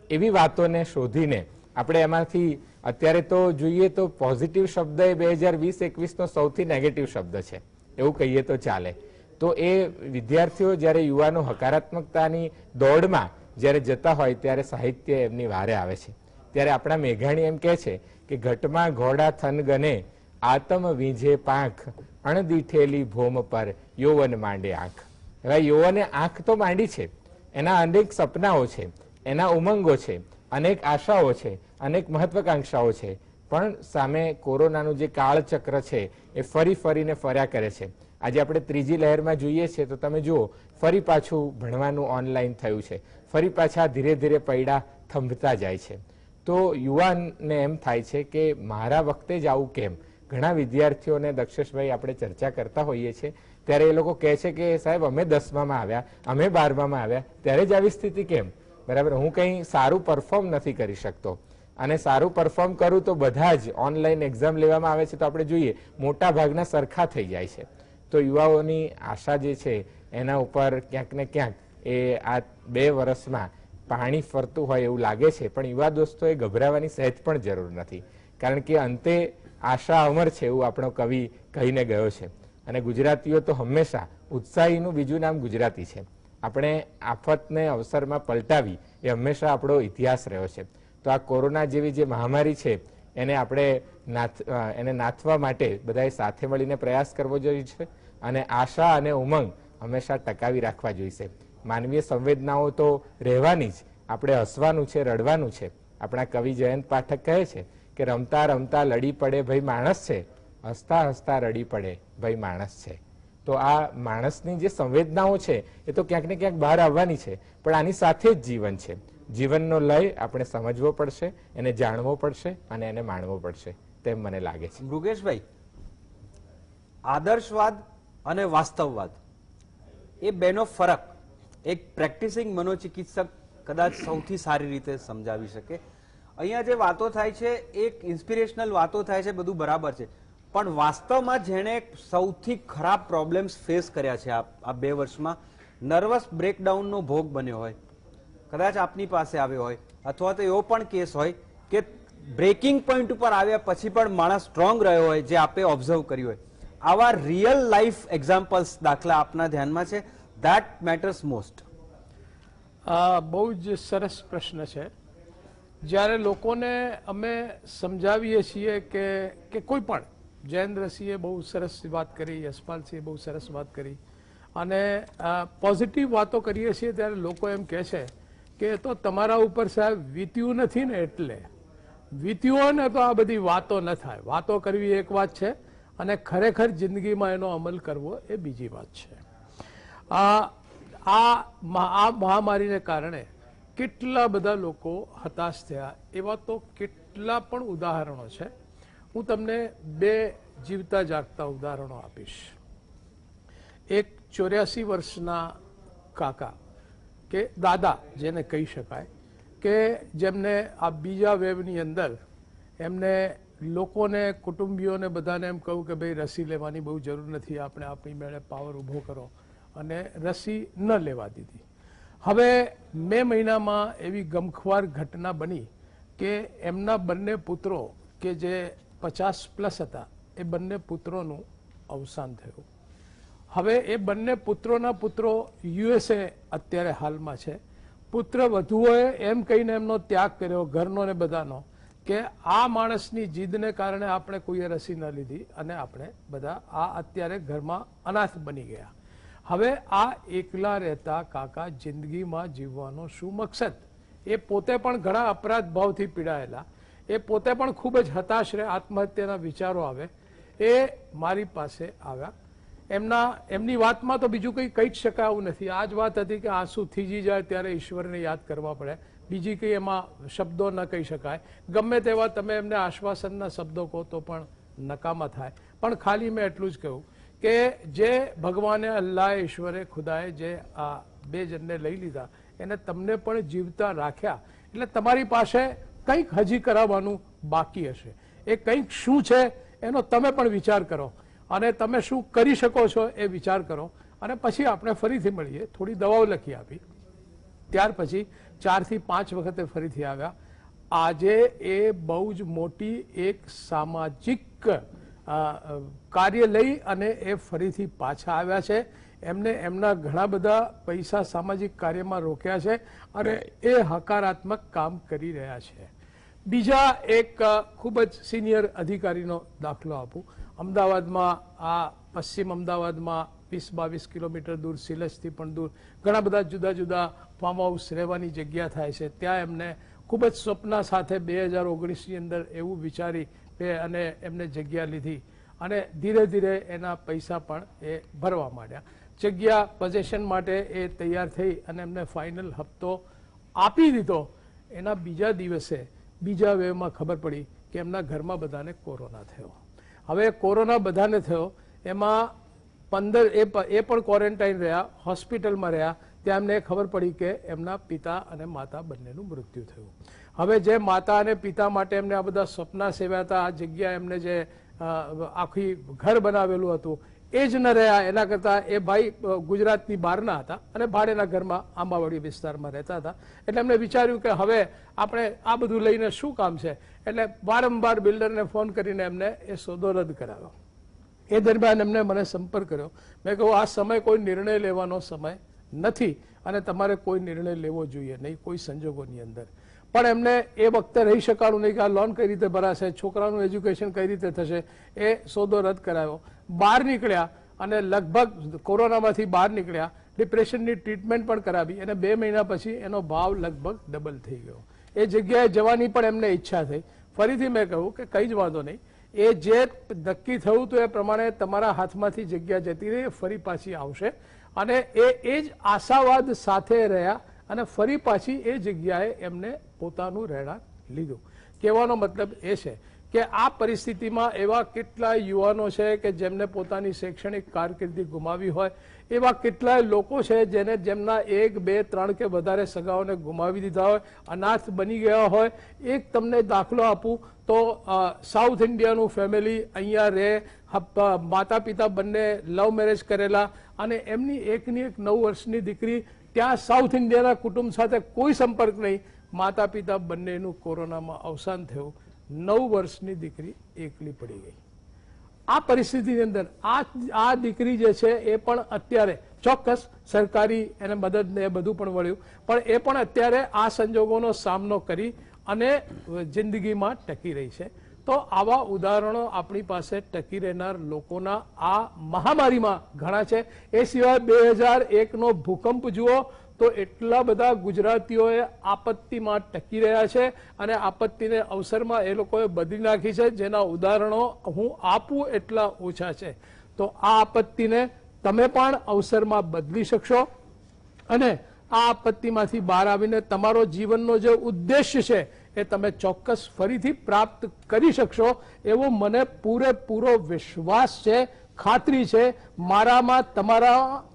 એવી વાતોને શોધીને આપણે એમાંથી અત્યારે તો જોઈએ તો પોઝિટિવ શબ્દ એ 2020-21 નો સૌથી નેગેટિવ શબ્દ છે એવું કહીએ તો ચાલે. તો એ વિદ્યાર્થીઓ જ્યારે યુવાનો હકારાત્મકતાની દોડમાં જ્યારે જતા હોય ત્યારે સાહિત્ય એમની વારે આવે છે. ત્યારે આપણા મેઘાણી એમ કહે છે કે ઘટમાં ઘોડા થન ગને, આતમ વીંઝે પાંખ, અણદીઠેલી ભોમ પર યૌવન માંડે આંખ. હવે યૌવને આંખ તો માંડી છે, એના અનેક સપનાઓ છે, એના ઉમંગો છે, અનેક આશાઓ છે, અનેક મહત્વાકાંક્ષાઓ છે, પણ સામે કોરોનાનું જે કાળચક્ર છે એ ફરી ફરીને ફર્યા કરે છે. આજે આપણે ત્રીજી લહેરમાં જોઈએ છીએ તો તમે જુઓ ફરી પાછું ભણવાનું ઓનલાઈન થયું છે, ફરી પાછા ધીરે ધીરે પૈડા થંભતા જાય છે. તો યુવાનને એમ થાય છે કે મારા વખતે જ આવું કેમ? ઘણા વિદ્યાર્થીઓને દક્ષેશભાઈ આપણે ચર્ચા કરતા હોઈએ છીએ ત્યારે એ લોકો કહે છે કે સાહેબ અમે 10માં આવ્યા, અમે 12માં આવ્યા ત્યારે જ આવી સ્થિતિ કેમ? બરાબર, હું કંઈ સારું પરફોર્મ નથી કરી શકતો અને સારું પરફોર્મ કરું તો બધા જ ઓનલાઈન એક્ઝામ લેવામાં આવે છે તો આપણે જોઈએ મોટા ભાગના સરખા થઈ જાય છે. તો યુવાઓની આશા જે છે એના ઉપર ક્યાંક ને ક્યાંક એ આ 2 વર્ષમાં પાણી ફરતું હોય એવું લાગે છે. પણ યુવા દોસ્તોએ ગભરાવાની સહેજ પણ જરૂર નથી, કારણ કે અંતે આશા અમર છે એવું આપણો કવિ કહીને ગયો છે. અને ગુજરાતીઓ તો હંમેશા ઉત્સાહીનું બીજું નામ ગુજરાતી છે. આપણે આફતને અવસરમાં પલટાવી એ હંમેશા આપણો ઇતિહાસ રહ્યો છે. તો આ કોરોના જેવી જે મહામારી છે એને આપણે નાથવા માટે બધાએ સાથે મળીને પ્રયાસ કરવો જોઈએ છે અને આશા અને ઉમંગ હંમેશા ટકાવી રાખવા જોઈશે. માનવીય સંવેદનાઓ તો રહેવાની જ, આપણે હસવાનું છે, રડવાનું છે. આપણા કવિ જયંત પાઠક કહે છે કે રમતા રમતા લડી પડે ભાઈ માણસ છે, હસતા હસતા રડી પડે ભાઈ માણસ છે. તો તો આ માણસની જે સંવેદનાઓ છે એ તો ક્યાંક ને ક્યાંક બહાર આવવાની છે, પણ આની સાથે જ જીવન છે. જીવનનો લય આપણે સમજવો પડશે, એને જાણવો પડશે અને એને માણવો પડશે તેમ મને લાગે છે. મૃગેશભાઈ, આદર્શવાદ અને વાસ્તવવાદ એ બેનો ફરક એક પ્રેક્ટિસિંગ મનોચિકિત્સક કદાચ સૌથી સારી રીતે સમજાવી શકે. અહીંયા જે વાતો થાય છે એક ઇન્સ્પિરેશનલ વાતો થાય છે, બધું બરાબર છે, પણ વાસ્તવમાં જેણે સૌથી ખરાબ પ્રોબ્લેમ્સ ફેસ કર્યા છે આ 2 વર્ષમાં, નર્વસ બ્રેકડાઉનનો ભોગ બન્યો હોય, કદાચ આપની પાસે આવ્યો હોય, અથવા તો એવો પણ કેસ હોય કે બ્રેકિંગ પોઈન્ટ ઉપર આવ્યા પછી પણ માણસ સ્ટ્રોંગ રહ્યો હોય, જે આપે ઓબ્ઝર્વ કર્યું હોય, આવા રિયલ લાઈફ એક્ઝામ્પલ્સ દાખલા આપના ધ્યાનમાં છે? That matters most. બહુ જ સરસ પ્રશ્ન છે. જ્યારે લોકોને અમે સમજાવીએ છીએ કે કોઈ પણ, જયેન્દ્રસિંહે બહુ સરસ વાત કરી, યશપાલસિંહે બહુ સરસ વાત કરી, અને પોઝિટિવ વાતો કરીએ છીએ ત્યારે લોકો એમ કહે છે કે તો તમારા ઉપર સાહેબ વીત્યું નથી ને, એટલે વીત્યું હોય ને તો આ બધી વાતો ન થાય. વાતો કરવી એક વાત છે અને ખરેખર જિંદગીમાં એનો અમલ કરવો એ બીજી વાત છે. આ મહામારીને કારણે કેટલા બધા લોકો હતાશ થયા, એવા તો કેટલા પણ ઉદાહરણો છે. હું તમને 2 જીવતા જાગતા ઉદાહરણો આપીશ. એક 84 વર્ષના કાકા કે દાદા જેને કહી શકાય, કે જેમને આ બીજા વેવની અંદર એમને લોકોને, કુટુંબીઓને બધાને એમ કહ્યું કે ભાઈ રસી લેવાની બહુ જરૂર નથી, આપણે આપણી મેળે પાવર ઊભો કરો, અને રસી ન લેવા દીધી. હવે મે મહિનામાં એવી ગમખ્વાર ઘટના બની કે એમના બંને પુત્રો કે જે 50+ હતા, એ બંને પુત્રોનું અવસાન થયું. હવે એ બંને પુત્રોના પુત્રો USA અત્યારે હાલમાં છે. પુત્ર વધુઓએ એમ કહીને એમનો ત્યાગ કર્યો, ઘરનો ને બધાનો, કે આ માણસની જીદને કારણે આપણે કોઈએ રસી ન લીધી અને આપણે બધા આ અત્યારે ઘરમાં અનાથ બની ગયા. હવે આ એકલા રહેતા કાકા જિંદગીમાં જીવવાનો શું મકસદ? એ પોતે પણ ઘણા અપરાધ ભાવથી પીડાયેલા, એ પોતે પણ ખૂબ જ હતાશ રહે, આત્મહત્યાના વિચારો આવે. એ મારી પાસે આવ્યા. એમની વાતમાં તો બીજું કંઈ કહી જ શકાય એવું નથી. આ જ વાત હતી કે આંસુ થીજી જાય ત્યારે ઈશ્વરને યાદ કરવા પડે, બીજી કંઈ એમાં શબ્દો ન કહી શકાય. ગમે તેવા તમે એમને આશ્વાસનના શબ્દો કહો તો પણ નકામા થાય. પણ ખાલી મેં એટલું જ કહ્યું કે જે ભગવાને, અલ્લાહ, ઈશ્વરે, ખુદાએ જે આ 2 જણને લઈ લીધા, એને તમને પણ જીવતા રાખ્યા, એટલે તમારી પાસે કંઈક હજી કરાવવાનું બાકી હશે. એ કંઈક શું છે એનો તમે પણ વિચાર કરો, અને તમે શું કરી શકો છો એ વિચાર કરો, અને પછી આપણે ફરીથી મળીએ. થોડી દવાઓ લખી આપી, ત્યાર પછી 4 થી 5 વખતે ફરીથી આવ્યા. આજે એ બહુ જ મોટી એક સામાજિક કાર્ય લઈ અને એ ફરીથી પાછા આવ્યા છે. એમને એમના ઘણા બધા પૈસા સામાજિક કાર્યમાં રોક્યા છે અને એ હકારાત્મક કામ કરી રહ્યા છે. બીજા એક ખૂબ જ સિનિયર અધિકારીનો દાખલો આપું. અમદાવાદમાં, આ પશ્ચિમ અમદાવાદમાં 20-22 કિલોમીટર દૂર, સિલસથી પણ દૂર, ઘણા બધા જુદા જુદા ફાર્મ હાઉસ, રહેવાની જગ્યા થાય છે. ત્યાં એમને ખૂબ જ સ્વપ્ન સાથે 2019ની અંદર એવું વિચારી અને એમને જગ્યા લીધી, અને ધીરે ધીરે એના પૈસા પણ એ ભરવા માંડ્યા. જગ્યા પોઝેશન માટે એ તૈયાર થઈ અને એમને ફાઇનલ હપ્તો આપી દીધો. એના બીજા દિવસે બીજા વેવમાં ખબર પડી કે એમના ઘરમાં બધાને કોરોના થયો. હવે કોરોના બધાને થયો, એમાં 15 એ પણ ક્વોરન્ટાઇન રહ્યા, હોસ્પિટલમાં રહ્યા. ત્યાં એમને ખબર પડી કે એમના પિતા અને માતા બંનેનું મૃત્યુ થયું. હવે જે માતા અને પિતા માટે એમને આ બધા સપના સેવ્યા હતા, આ જગ્યા એમને જે આખી ઘર બનાવેલું હતું એ જ ન રહ્યા. એના કરતાં એ ભાઈ ગુજરાતની બહારના હતા અને ભાડેના ઘરમાં આંબાવાડી વિસ્તારમાં રહેતા હતા. એટલે એમને વિચાર્યું કે હવે આપણે આ બધું લઈને શું કામ છે, એટલે વારંવાર બિલ્ડરને ફોન કરીને એમને એ સોદો રદ કરાવ્યો. એ દરમિયાન એમને મને સંપર્ક કર્યો. મેં કહ્યું આ સમય કોઈ નિર્ણય લેવાનો સમય નથી અને તમારે કોઈ નિર્ણય લેવો જોઈએ નહીં કોઈ સંજોગોની અંદર. પણ એમને એ વખતે રહી શકાયું નહીં કે આ લોન કઈ રીતે ભરાશે, છોકરાનું એજ્યુકેશન કઈ રીતે થશે. એ સોદો રદ કરાયો. બહાર નીકળ્યા અને લગભગ કોરોનામાંથી બહાર નીકળ્યા. ડિપ્રેશનની ટ્રીટમેન્ટ પણ કરાવી અને 2 મહિના પછી એનો ભાવ લગભગ ડબલ થઈ ગયો. એ જગ્યાએ જવાની પણ એમને ઈચ્છા થઈ. ફરીથી મેં કહ્યું કે કંઈ જ વાંધો નહીં, એ જે નક્કી થયું હતું એ પ્રમાણે તમારા હાથમાંથી જગ્યા જતી રહી, ફરી પાછી આવશે અને એ જ આશાવાદ સાથે રહ્યા અને ફરી પાછી એ જગ્યાએ એમને પોતાનું રહેણાંક લીધું. કહેવાનો મતલબ એ છે કે આ પરિસ્થિતિમાં એવા કેટલાય યુવાનો છે કે જેમને પોતાની શૈક્ષણિક કારકિર્દી ગુમાવી હોય, એવા કેટલાય લોકો છે જેને જેમના 1, 2, 3 કે વધારે સગાઓને ગુમાવી દીધા હોય, અનાથ બની ગયા હોય. એક તમને દાખલો આપું તો સાઉથ ઇન્ડિયાનું ફેમિલી અહીંયા રહે, માતા પિતા બંને લવ મેરેજ કરેલા અને એમની એકની એક 9 વર્ષની દીકરી, ત્યાં સાઉથ ઇન્ડિયાના કુટુંબ સાથે કોઈ સંપર્ક નહીં, માતા પિતા બંનેનું કોરોનામાં અવસાન થયું, 9 વર્ષની દીકરી એકલી પડી ગઈ. આ પરિસ્થિતિની અંદર આ દીકરી જે છે એ પણ અત્યારે ચોક્કસ સરકારી એને મદદ ને એ બધું પણ મળ્યું, પણ એ પણ અત્યારે આ સંજોગોનો સામનો કરી અને જિંદગીમાં ટકી રહી છે. તો આવા ઉદાહરણો આપણી પાસે ટકી રહેનાર લોકોના આ મહામારીમાં ઘણા છે. એ સિવાય 2001નો ભૂકંપ જુઓ તો એટલા બધા ગુજરાતીઓએ આપત્તિમાં ટકી રહ્યા છે અને આપત્તિને અવસરમાં એ લોકોએ બદલી નાખી છે, જેના ઉદાહરણો હું આપું એટલા ઓછા છે. તો આ આપત્તિને તમે પણ અવસરમાં બદલી શકશો અને આ આપત્તિમાંથી બહાર આવીને તમારો જીવનનો જે ઉદ્દેશ્ય છે એ તમે ચોક્કસ ફરીથી પ્રાપ્ત કરી શકશો એવો મને પૂરેપૂરો વિશ્વાસ છે, ખાતરી છે. મારામાં,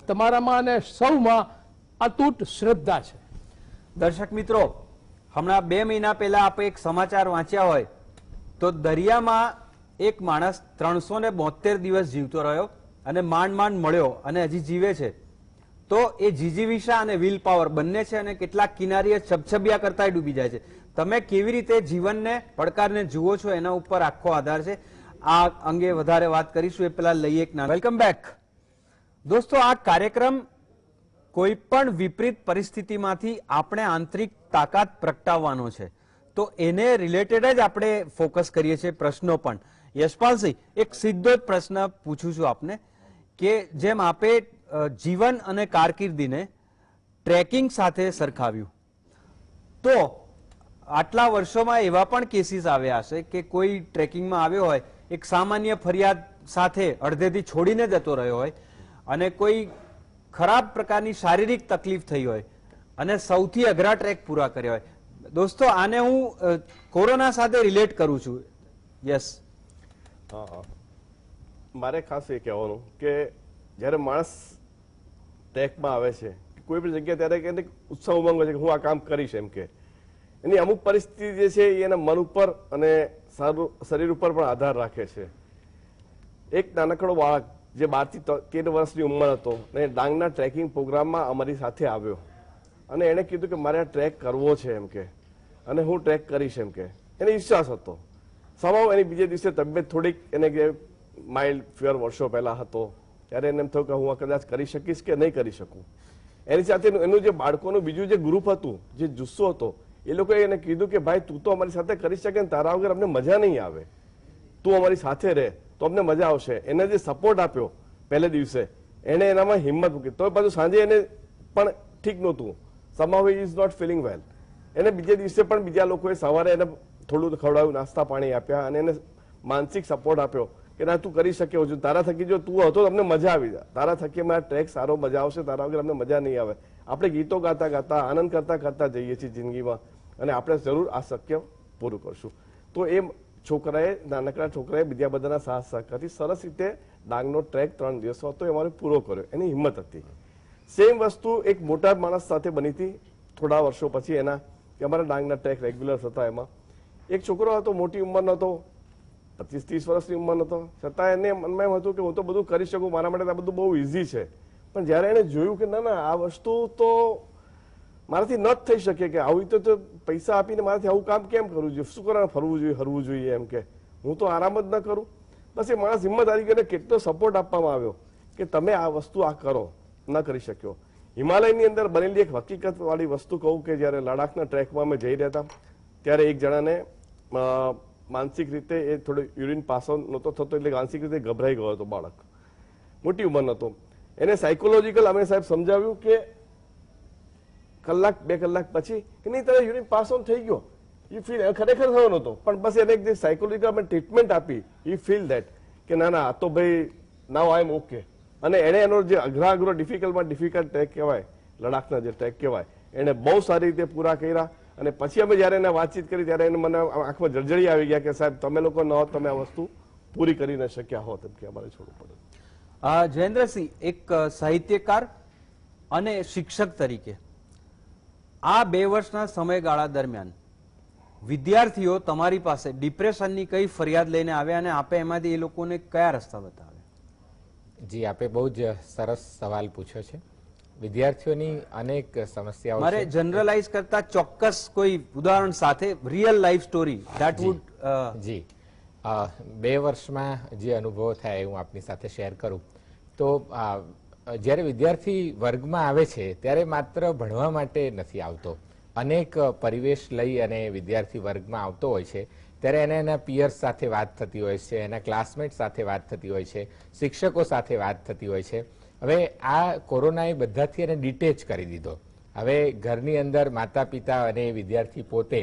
તમારામાં અને સૌમાં અતૂટ શ્રદ્ધા છે. દર્શક મિત્રો, હમણાં 2 મહિના પહેલા આપણે એક સમાચાર વાંચ્યા હોય તો દરિયામાં એક માણસ 372 દિવસ જીવતો રહ્યો અને માંડ મળ્યો અને હજી જીવે છે. તો એ જીજીવિષા અને વિલ પાવર બંને છે અને કેટલાક કિનારીએ છબછબિયા કરતા ડૂબી જાય છે. તમે કેવી રીતે જીવનને, પડકારને જુઓ છો એના ઉપર આખો આધાર છે. આ અંગે વધારે વાત કરીશું એ પહેલા લઈએ એક નામ. વેલકમ બેક દોસ્તો. આ કાર્યક્રમ કોઈ પણ વિપરીત પરિસ્થિતિમાંથી આપણે આંતરિક તાકાત પ્રગટાવવાનો છે, તો એને રિલેટેડ જ આપણે ફોકસ કરીએ છીએ. પ્રશ્નો પણ યશપાલસિંહ, એક સીધો જ પ્રશ્ન પૂછું છું આપને કે જેમ આપે જીવન અને કારકિર્દીને ટ્રેકિંગ સાથે સરખાવ્યું, તો આટલા વર્ષોમાં એવા પણ કેસીસ આવ્યા હશે કે કોઈ ટ્રેકિંગમાં આવ્યો હોય, એક સામાન્ય ફરિયાદ સાથે અડધેથી છોડીને જતો રહ્યો હોય અને કોઈ ખરાબ પ્રકારની શારીરિક તકલીફ થઈ હોય અને સૌથી અઘરા ટ્રેક પૂરા કર્યા હોય. દોસ્તો, આને હું કોરોના સાથે રિલેટ કરું છું. યસ, હા, મારે ખાસ એ કહેવાનું કે જ્યારે માણસ ટ્રેકમાં આવે છે કોઈ પણ જગ્યાએ, ત્યારે એને ઉત્સાહ ઉમંગ હોય છે કે હું આ કામ કરીશ એમ કે એની અમુક પરિસ્થિતિ જે છે એ એના મન ઉપર અને શરીર ઉપર પણ આધાર રાખે છે. એક નાનકડો બાળક જે 12 થી 13 વર્ષની ઉંમર હતો અને ડાંગના ટ્રેકિંગ પ્રોગ્રામમાં અમારી સાથે આવ્યો અને એણે કીધું કે મારે આ ટ્રેક કરવો છે એમ કે, અને હું ટ્રેક કરીશ એમ કે. એને વિશ્વાસ હતો. સ્વભાવ એની બીજે દિવસે તબિયત થોડીક એને કે માઇલ્ડ ફીવર વર્ષો પહેલા હતો, ત્યારે એને એમ થયું કે હું આ કદાચ કરી શકીશ કે નહીં કરી શકું. એની સાથે એનું જે બાળકોનું બીજું જે ગ્રુપ હતું, જે જુસ્સો હતો, એ લોકોએ એને કીધું કે ભાઈ તું તો અમારી સાથે કરી શકે ને, તારા વગર અમને મજા નહીં આવે, તું અમારી સાથે રહે તો અમને મજા આવશે. એને જે સપોર્ટ આપ્યો પહેલે દિવસે, એને એનામાં હિંમત મૂકી. તો પાછું સાંજે એને પણ ઠીક નહોતું, somehow he is not feeling well. એને બીજે દિવસે પણ બીજા લોકોએ સવારે એને થોડું ખવડાવ્યું, નાસ્તા પાણી આપ્યા અને એને માનસિક સપોર્ટ આપ્યો કે ના તું કરી શકે છું, તારા થકી જો તું હતો અમને મજા આવી જાય, તારા થકી અમારા ટ્રેક સારો મજા આવશે, તારા વગર અમને મજા નહીં આવે. આપણે ગીતો ગાતા ગાતા, આનંદ કરતા કરતા જઈએ છીએ જિંદગીમાં અને આપણે જરૂર આ શક્ય પૂરું કરશું. તો એ છોકરાએ, નાનકડા છોકરાએ બીજા બધાના સાથ સહકારથી સરસ રીતે ડાંગનો ટ્રેક 3 દિવસ હતો એ અમારે પૂરો કર્યો. એની હિંમત હતી. સેમ વસ્તુ એક મોટા માણસ સાથે બની હતી થોડા વર્ષો પછી. એના કે અમારા ડાંગના ટ્રેક રેગ્યુલર હતા, એમાં એક છોકરો હતો, મોટી ઉંમરનો હતો, 25-30 વર્ષની ઉંમરનો હતો, છતાં એને મનમાં એમ હતું કે હું તો બધું કરી શકું, મારા માટે આ બધું બહુ ઇઝી છે. પણ જ્યારે એને જોયું કે ના ના આ વસ્તુ તો મારાથી ન જ થઈ શકે, કે આવી તો પૈસા આપીને મારાથી આવું કામ કેમ કરવું જોઈએ, શું કરવા ફરવું જોઈએ, હરવું જોઈએ એમ કે હું તો આરામ જ ન કરું. બસ એ માણસ હિંમત હારી ગયો, કેટલો સપોર્ટ આપવામાં આવ્યો કે તમે આ વસ્તુ આ કરો, ન કરી શક્યો. હિમાલયની અંદર બનેલી એક હકીકત વાળી વસ્તુ કહું કે જ્યારે લડાખના ટ્રેકમાં અમે જઈ રહ્યા હતા ત્યારે એક જણાને માનસિક રીતે એ થોડો યુરિન પાસ ઓન નહોતો થતો, એટલે માનસિક રીતે ગભરાઈ ગયો હતો બાળક, મોટી ઉંમરનો હતો. એને સાયકોલોજીકલ અમે સાહેબ સમજાવ્યું કે 1-2 કલાક પછી કે નહીં તારે યુરિન પાસ ઓન થઈ ગયો, એ ફીલ ખરેખર થયો નહોતો, પણ બસ એને જે સાયકોલોજીકલ અમે ટ્રીટમેન્ટ આપી, એ ફીલ ધેટ કે ના આ તો ભાઈ નાવ આઈ એમ ઓકે. અને એને એનો જે અઘરો ડિફિકલ્ટમાં ડિફિકલ્ટ ટ્રેક કહેવાય, લડાખના જે ટ્રેક કહેવાય, એને બહુ સારી રીતે પૂરા કર્યા. અને પછી અમે જયારે એને વાતચીત કરી ત્યારે એને મને આંખમાં જળજળી આવી ગયા કે સાહેબ તમે લોકો ન હોત, તમે આ વસ્તુ પૂરી કરી ન શક્યા હોત, એમ કે અમારે છોડવું પડે. જયેન્દ્રસિંહ, એક સાહિત્યકાર અને શિક્ષક તરીકે આ 2 વર્ષના સમયગાળા દરમિયાન વિદ્યાર્થીઓ તમારી પાસે ડિપ્રેશનની કઈ ફરિયાદ લઈને આવ્યા અને આપે એમાંથી એ લોકોને કયા રસ્તા બતાવ્યા? જી, આપે બહુ જ સરસ સવાલ પૂછ્યો છે. વિદ્યાર્થીઓની અનેક સમસ્યાઓ મારે જનરલાઇઝ કરતા ચોક્કસ કોઈ ઉદાહરણ સાથે real life story that would. જી, 2 વર્ષમાં જે અનુભવો થયા એ હું આપની સાથે શેર કરું તો જ્યારે વિદ્યાર્થી વર્ગમાં આવે છે ત્યારે માત્ર ભણવા માટે નથી આવતો. અનેક પરિવેશ લઈ અને વિદ્યાર્થી વર્ગમાં આવતો હોય છે ત્યારે એને એના પિયર્સ સાથે વાત થતી હોય છે, એના ક્લાસમેટ સાથે વાત થતી હોય છે, શિક્ષકો સાથે વાત થતી હોય છે. હવે આ કોરોનાએ બધાથી એને ડિટેચ કરી દીધો. હવે ઘરની અંદર માતા પિતા અને વિદ્યાર્થી પોતે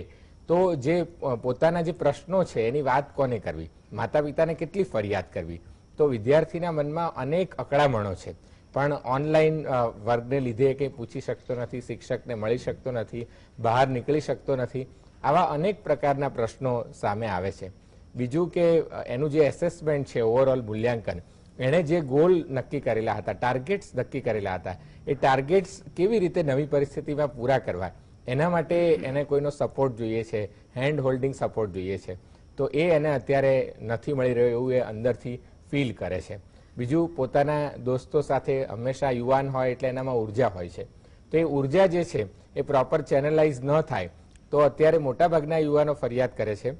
તો જે પોતાના જે પ્રશ્નો છે એની વાત કોને કરવી, માતા પિતાને કેટલી ફરિયાદ કરવી, તો વિદ્યાર્થીના મનમાં અનેક અકળામણો છે. પણ ઓનલાઈન વર્ગને લીધે કંઈ પૂછી શકતો નથી, શિક્ષકને મળી શકતો નથી, બહાર નીકળી શકતો નથી, આવા અનેક પ્રકારના પ્રશ્નો સામે આવે છે. બીજું કે એનું જે એસેસમેન્ટ છે, ઓવરઓલ મૂલ્યાંકન, એણે જે ગોલ નક્કી કરેલા હતા, ટાર્ગેટ્સ નક્કી કરેલા હતા, એ ટાર્ગેટ્સ કેવી રીતે નવી પરિસ્થિતિમાં પૂરા કરવા, એના માટે એને કોઈનો સપોર્ટ જોઈએ છે, હેન્ડ હોલ્ડિંગ સપોર્ટ જોઈએ છે. તો એ એને અત્યારે નથી મળી રહ્યો એવું એ અંદરથી ફીલ કરે છે. બીજું, પોતાના દોસ્તો સાથે હંમેશા યુવાન હોય એટલે એનામાં ઉર્જા હોય છે, તો એ ઉર્જા જે છે એ પ્રોપર ચેનલાઇઝ ન થાય તો અત્યારે મોટાભાગના યુવાનો ફરિયાદ કરે છે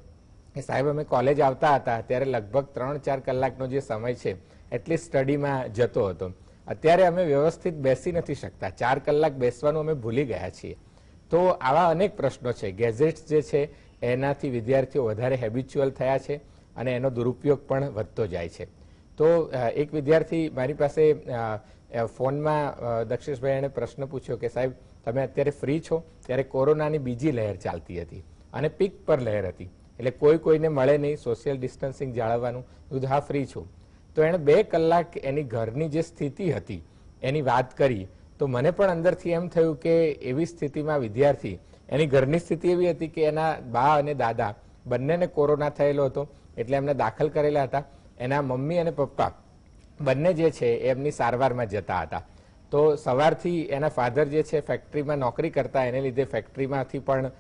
કે સાહેબ અમે કોલેજ આવતા હતા ત્યારે લગભગ 3-4 કલાકનો જે સમય છે એટલી સ્ટડીમાં જતો હતો, અત્યારે અમે વ્યવસ્થિત બેસી નથી શકતા, 4 કલાક બેસવાનું અમે ભૂલી ગયા છીએ. તો આવા અનેક પ્રશ્નો છે. ગેજેટ્સ જે છે એનાથી વિદ્યાર્થીઓ વધારે હેબિચ્યુઅલ થયા છે અને એનો દુરુપયોગ પણ વધતો જાય છે. તો એક વિદ્યાર્થી મારી પાસે ફોનમાં દક્ષેશભાઈ એને પ્રશ્ન પૂછ્યો કે સાહેબ તમે અત્યારે ફ્રી છો? ત્યારે કોરોનાની બીજી લહેર ચાલતી હતી અને પીક પર લહેર હતી, એટલે કોઈને મળે નહીં, સોશિયલ ડિસ્ટન્સિંગ જાળવવાનું. હા, ફ્રી છું. તો એણે 2 કલાક એની ઘરની જે સ્થિતિ હતી એની વાત કરી, તો મને પણ અંદરથી એમ થયું કે એવી સ્થિતિમાં વિદ્યાર્થી, એની ઘરની સ્થિતિ એવી હતી કે એના બા અને દાદા બંનેને કોરોના થયેલો હતો એટલે એમને દાખલ કરેલા હતા. એના મમ્મી અને પપ્પા બંને જે છે એમની સારવારમાં જતા હતા. તો સવારથી એના ફાધર જે છે ફેક્ટરીમાં નોકરી કરતા, એને લીધે ફેક્ટરીમાંથી પણ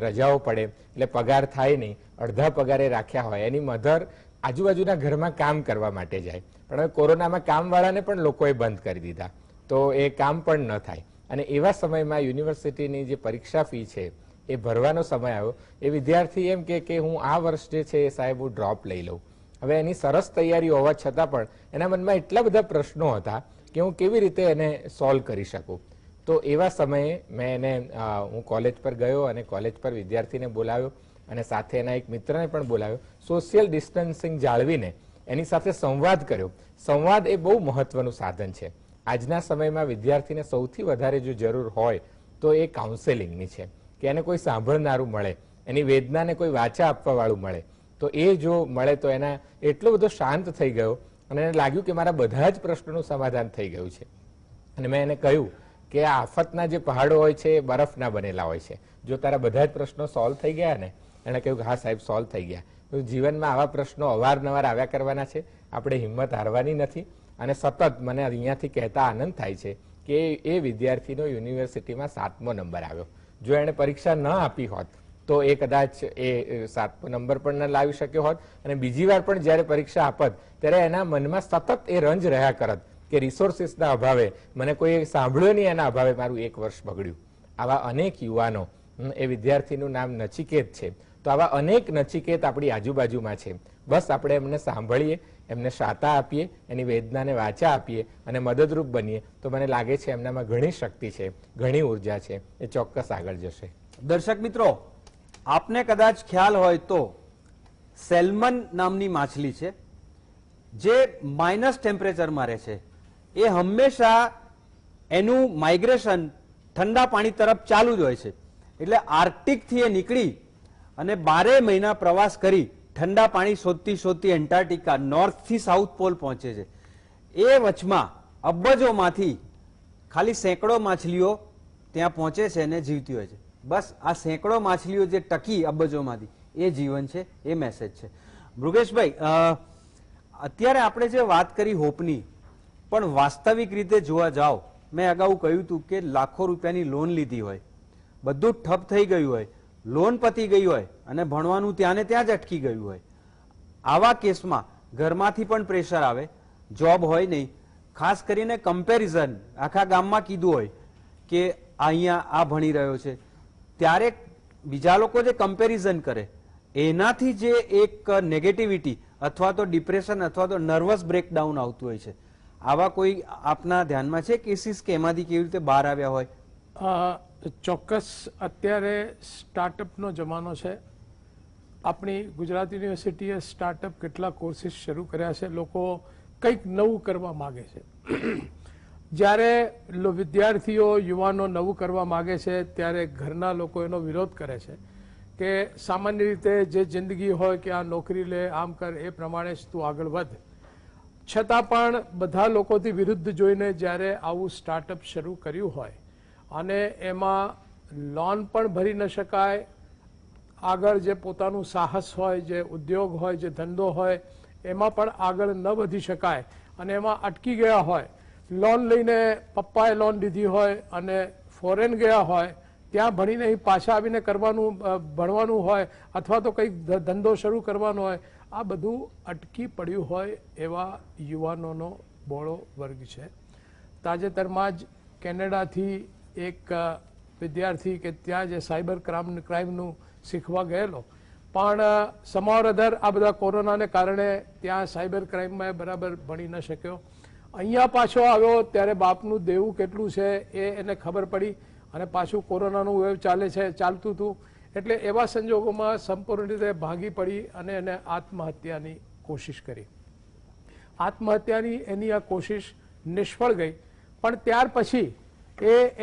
રજાઓ પડે એટલે પગાર થાય નહીં, અડધા પગારે રાખ્યા હોય. એની મધર આજુબાજુના ઘરમાં કામ કરવા માટે જાય, પણ હવે કોરોનામાં કામવાળાને પણ લોકોએ બંધ કરી દીધા, તો એ કામ પણ ન થાય. અને એવા સમયમાં યુનિવર્સિટીની જે પરીક્ષા ફી છે એ ભરવાનો સમય આવ્યો. એ વિદ્યાર્થી એમ કે હું આ વર્ષ જે છે એ સાહેબ હું ડ્રોપ લઈ લઉં. હવે એની સરસ તૈયારી હોવા છતાં પણ એના મનમાં એટલા બધા પ્રશ્નો હતા કે હું કેવી રીતે એને સોલ્વ કરી શકું. તો એવા સમયે મેં એને હું કોલેજ પર ગયો અને કોલેજ પર વિદ્યાર્થીને બોલાવ્યો અને સાથે એના એક મિત્રને પણ બોલાવ્યો. સોશિયલ ડિસ્ટન્સિંગ જાળવીને એની સાથે સંવાદ કર્યો. સંવાદ એ બહુ મહત્વનું સાધન છે. આજના સમયમાં વિદ્યાર્થીને સૌથી વધારે જો જરૂર હોય તો એ કાઉન્સેલિંગની છે, કે એને કોઈ સાંભળનારું મળે, એની વેદનાને કોઈ વાચા આપવા વાળું મળે. તો એ જો મળે તો એના એટલો બધો શાંત થઈ ગયો અને એને લાગ્યું કે મારા બધા જ પ્રશ્નોનું સમાધાન થઈ ગયું છે. અને મેં એને કહ્યું કે આ આફતના જે પહાડો હોય છે એ બરફના બનેલા હોય છે, જો તારા બધા જ પ્રશ્નો સોલ્વ થઈ ગયા ને, એને કહ્યું કે હા સાહેબ સોલ્વ થઈ ગયા. તો જીવનમાં આવા પ્રશ્નો અવારનવાર આવ્યા કરવાના છે, આપણે હિંમત હારવાની નથી. અને સતત મને અહીંયાથી કહેતા આનંદ થાય છે કે એ વિદ્યાર્થીનો યુનિવર્સિટીમાં 7મો નંબર આવ્યો. જો એણે પરીક્ષા ન આપી હોત તો એ કદાચ એ 7મો નંબર પણ ન લાવી શક્યો હોત અને બીજી વાર પણ જ્યારે પરીક્ષા આપત ત્યારે એના મનમાં સતત એ રંજ રહ્યા કરત કે રિસોર્સિસના અભાવે મને કોઈ સાંભળ્યો નહીં, એના અભાવે મારું 1 વર્ષ બગડ્યું. આવા અનેક યુવાનો, એ વિદ્યાર્થીનું નામ નચિકેત છે, તો આવા અનેક નચિકેત આપણી આજુબાજુમાં છે. બસ આપણે એમને સાંભળીએ, એમને શાતા આપીએ, એની વેદનાને વાચા આપીએ અને મદદરૂપ બનીએ તો મને લાગે છે એમનામાં ઘણી શક્તિ છે, ઘણી ઉર્જા છે, એ ચોક્કસ આગળ જશે. દર્શક મિત્રો, આપને કદાચ ખ્યાલ હોય તો સેલ્મન નામની માછલી છે જે માઇનસ ટેમ્પરેચરમાં રહે છે. એ હંમેશા એનું માઇગ્રેશન ઠંડા પાણી તરફ ચાલુ જ હોય છે. એટલે આર્કટિક થી એ નીકળી અને 12 મહિના પ્રવાસ કરી ઠંડા પાણી શોધતી શોધતી એન્ટાર્કટિકા નોર્થ થી સાઉથ પોલ પહોંચે છે. એ વચમાં અબજોમાંથી ખાલી સેંકડો માછલીઓ ત્યાં પહોંચે છે અને જીવતી હોય છે. બસ આ સેંકડો માછલીઓ જે ટકી અબજોમાંથી એ જીવન છે, એ મેસેજ છે. મૃગેશભાઈ, અત્યારે આપણે જે વાત કરી હોપની, પણ વાસ્તવિક રીતે જોવા જાઓ, મેં અગાઉ કહ્યું હતું કે લાખો રૂપિયાની લોન લીધી હોય, બધું ઠપ થઈ ગયું હોય, લોન પતી ગઈ હોય અને ભણવાનું ત્યાં ને ત્યાં જ અટકી ગયું હોય, આવા કેસમાં ઘરમાંથી પણ પ્રેશર આવે, જોબ હોય નહીં, ખાસ કરીને કમ્પેરિઝન આખા ગામમાં કીધું હોય કે અહીંયા આ ભણી રહ્યો છે, ત્યારે બીજા લોકો જે કમ્પેરિઝન કરે એનાથી જે એક નેગેટિવિટી અથવા તો ડિપ્રેશન અથવા તો નર્વસ બ્રેકડાઉન આવતું હોય છે, આવા કોઈ આપના ધ્યાનમાં છે કેસીસ કે એમાંથી કેવી રીતે બહાર આવ્યા હોય? ચોક્કસ. અત્યારે સ્ટાર્ટઅપનો જમાનો છે. આપણી ગુજરાત યુનિવર્સિટીએ સ્ટાર્ટઅપ કેટલા કોર્સિસ શરૂ કર્યા છે. લોકો કંઈક નવું કરવા માગે છે. જ્યારે વિદ્યાર્થીઓ યુવાનો નવું કરવા માગે છે ત્યારે ઘરના લોકો એનો વિરોધ કરે છે કે સામાન્ય રીતે જે જિંદગી હોય કે આ નોકરી લે, આમ કર, એ પ્રમાણે જ તું આગળ વધ. છતાં પણ બધા લોકોથી વિરુદ્ધ જોઈને જ્યારે આવું સ્ટાર્ટઅપ શરૂ કર્યું હોય અને એમાં લોન પણ ભરી ન શકાય, આગળ જે પોતાનું સાહસ હોય, જે ઉદ્યોગ હોય, જે ધંધો હોય, એમાં પણ આગળ ન વધી શકાય અને એમાં અટકી ગયા હોય, લોન લઈને પપ્પાએ લોન લીધી હોય અને ફોરેન ગયા હોય, ત્યાં ભણીને પાછા આવીને કરવાનું ભણવાનું હોય અથવા તો કંઈક ધંધો શરૂ કરવાનો હોય, આ બધું અટકી પડ્યું હોય એવા યુવાનોનો બહોળો વર્ગ છે. તાજેતરમાં જ કેનેડાથી એક વિદ્યાર્થી કે ત્યાં જે સાયબર ક્રાઇમનું શીખવા ગયેલો, પણ સમાવ અધર આ બધા કોરોનાને કારણે ત્યાં સાયબર ક્રાઇમમાં બરાબર ભણી ન શક્યો. અહીંયા પાછો આવ્યો ત્યારે બાપનું દેવું કેટલું છે એ એને ખબર પડી અને પાછું કોરોનાનું વેવ ચાલતું હતું. એટલે એવા સંજોગોમાં સંપૂર્ણ રીતે ભાગી પડી અને એને આત્મહત્યાની કોશિશ કરી. આત્મહત્યાની એની આ કોશિશ નિષ્ફળ ગઈ. પણ ત્યાર પછી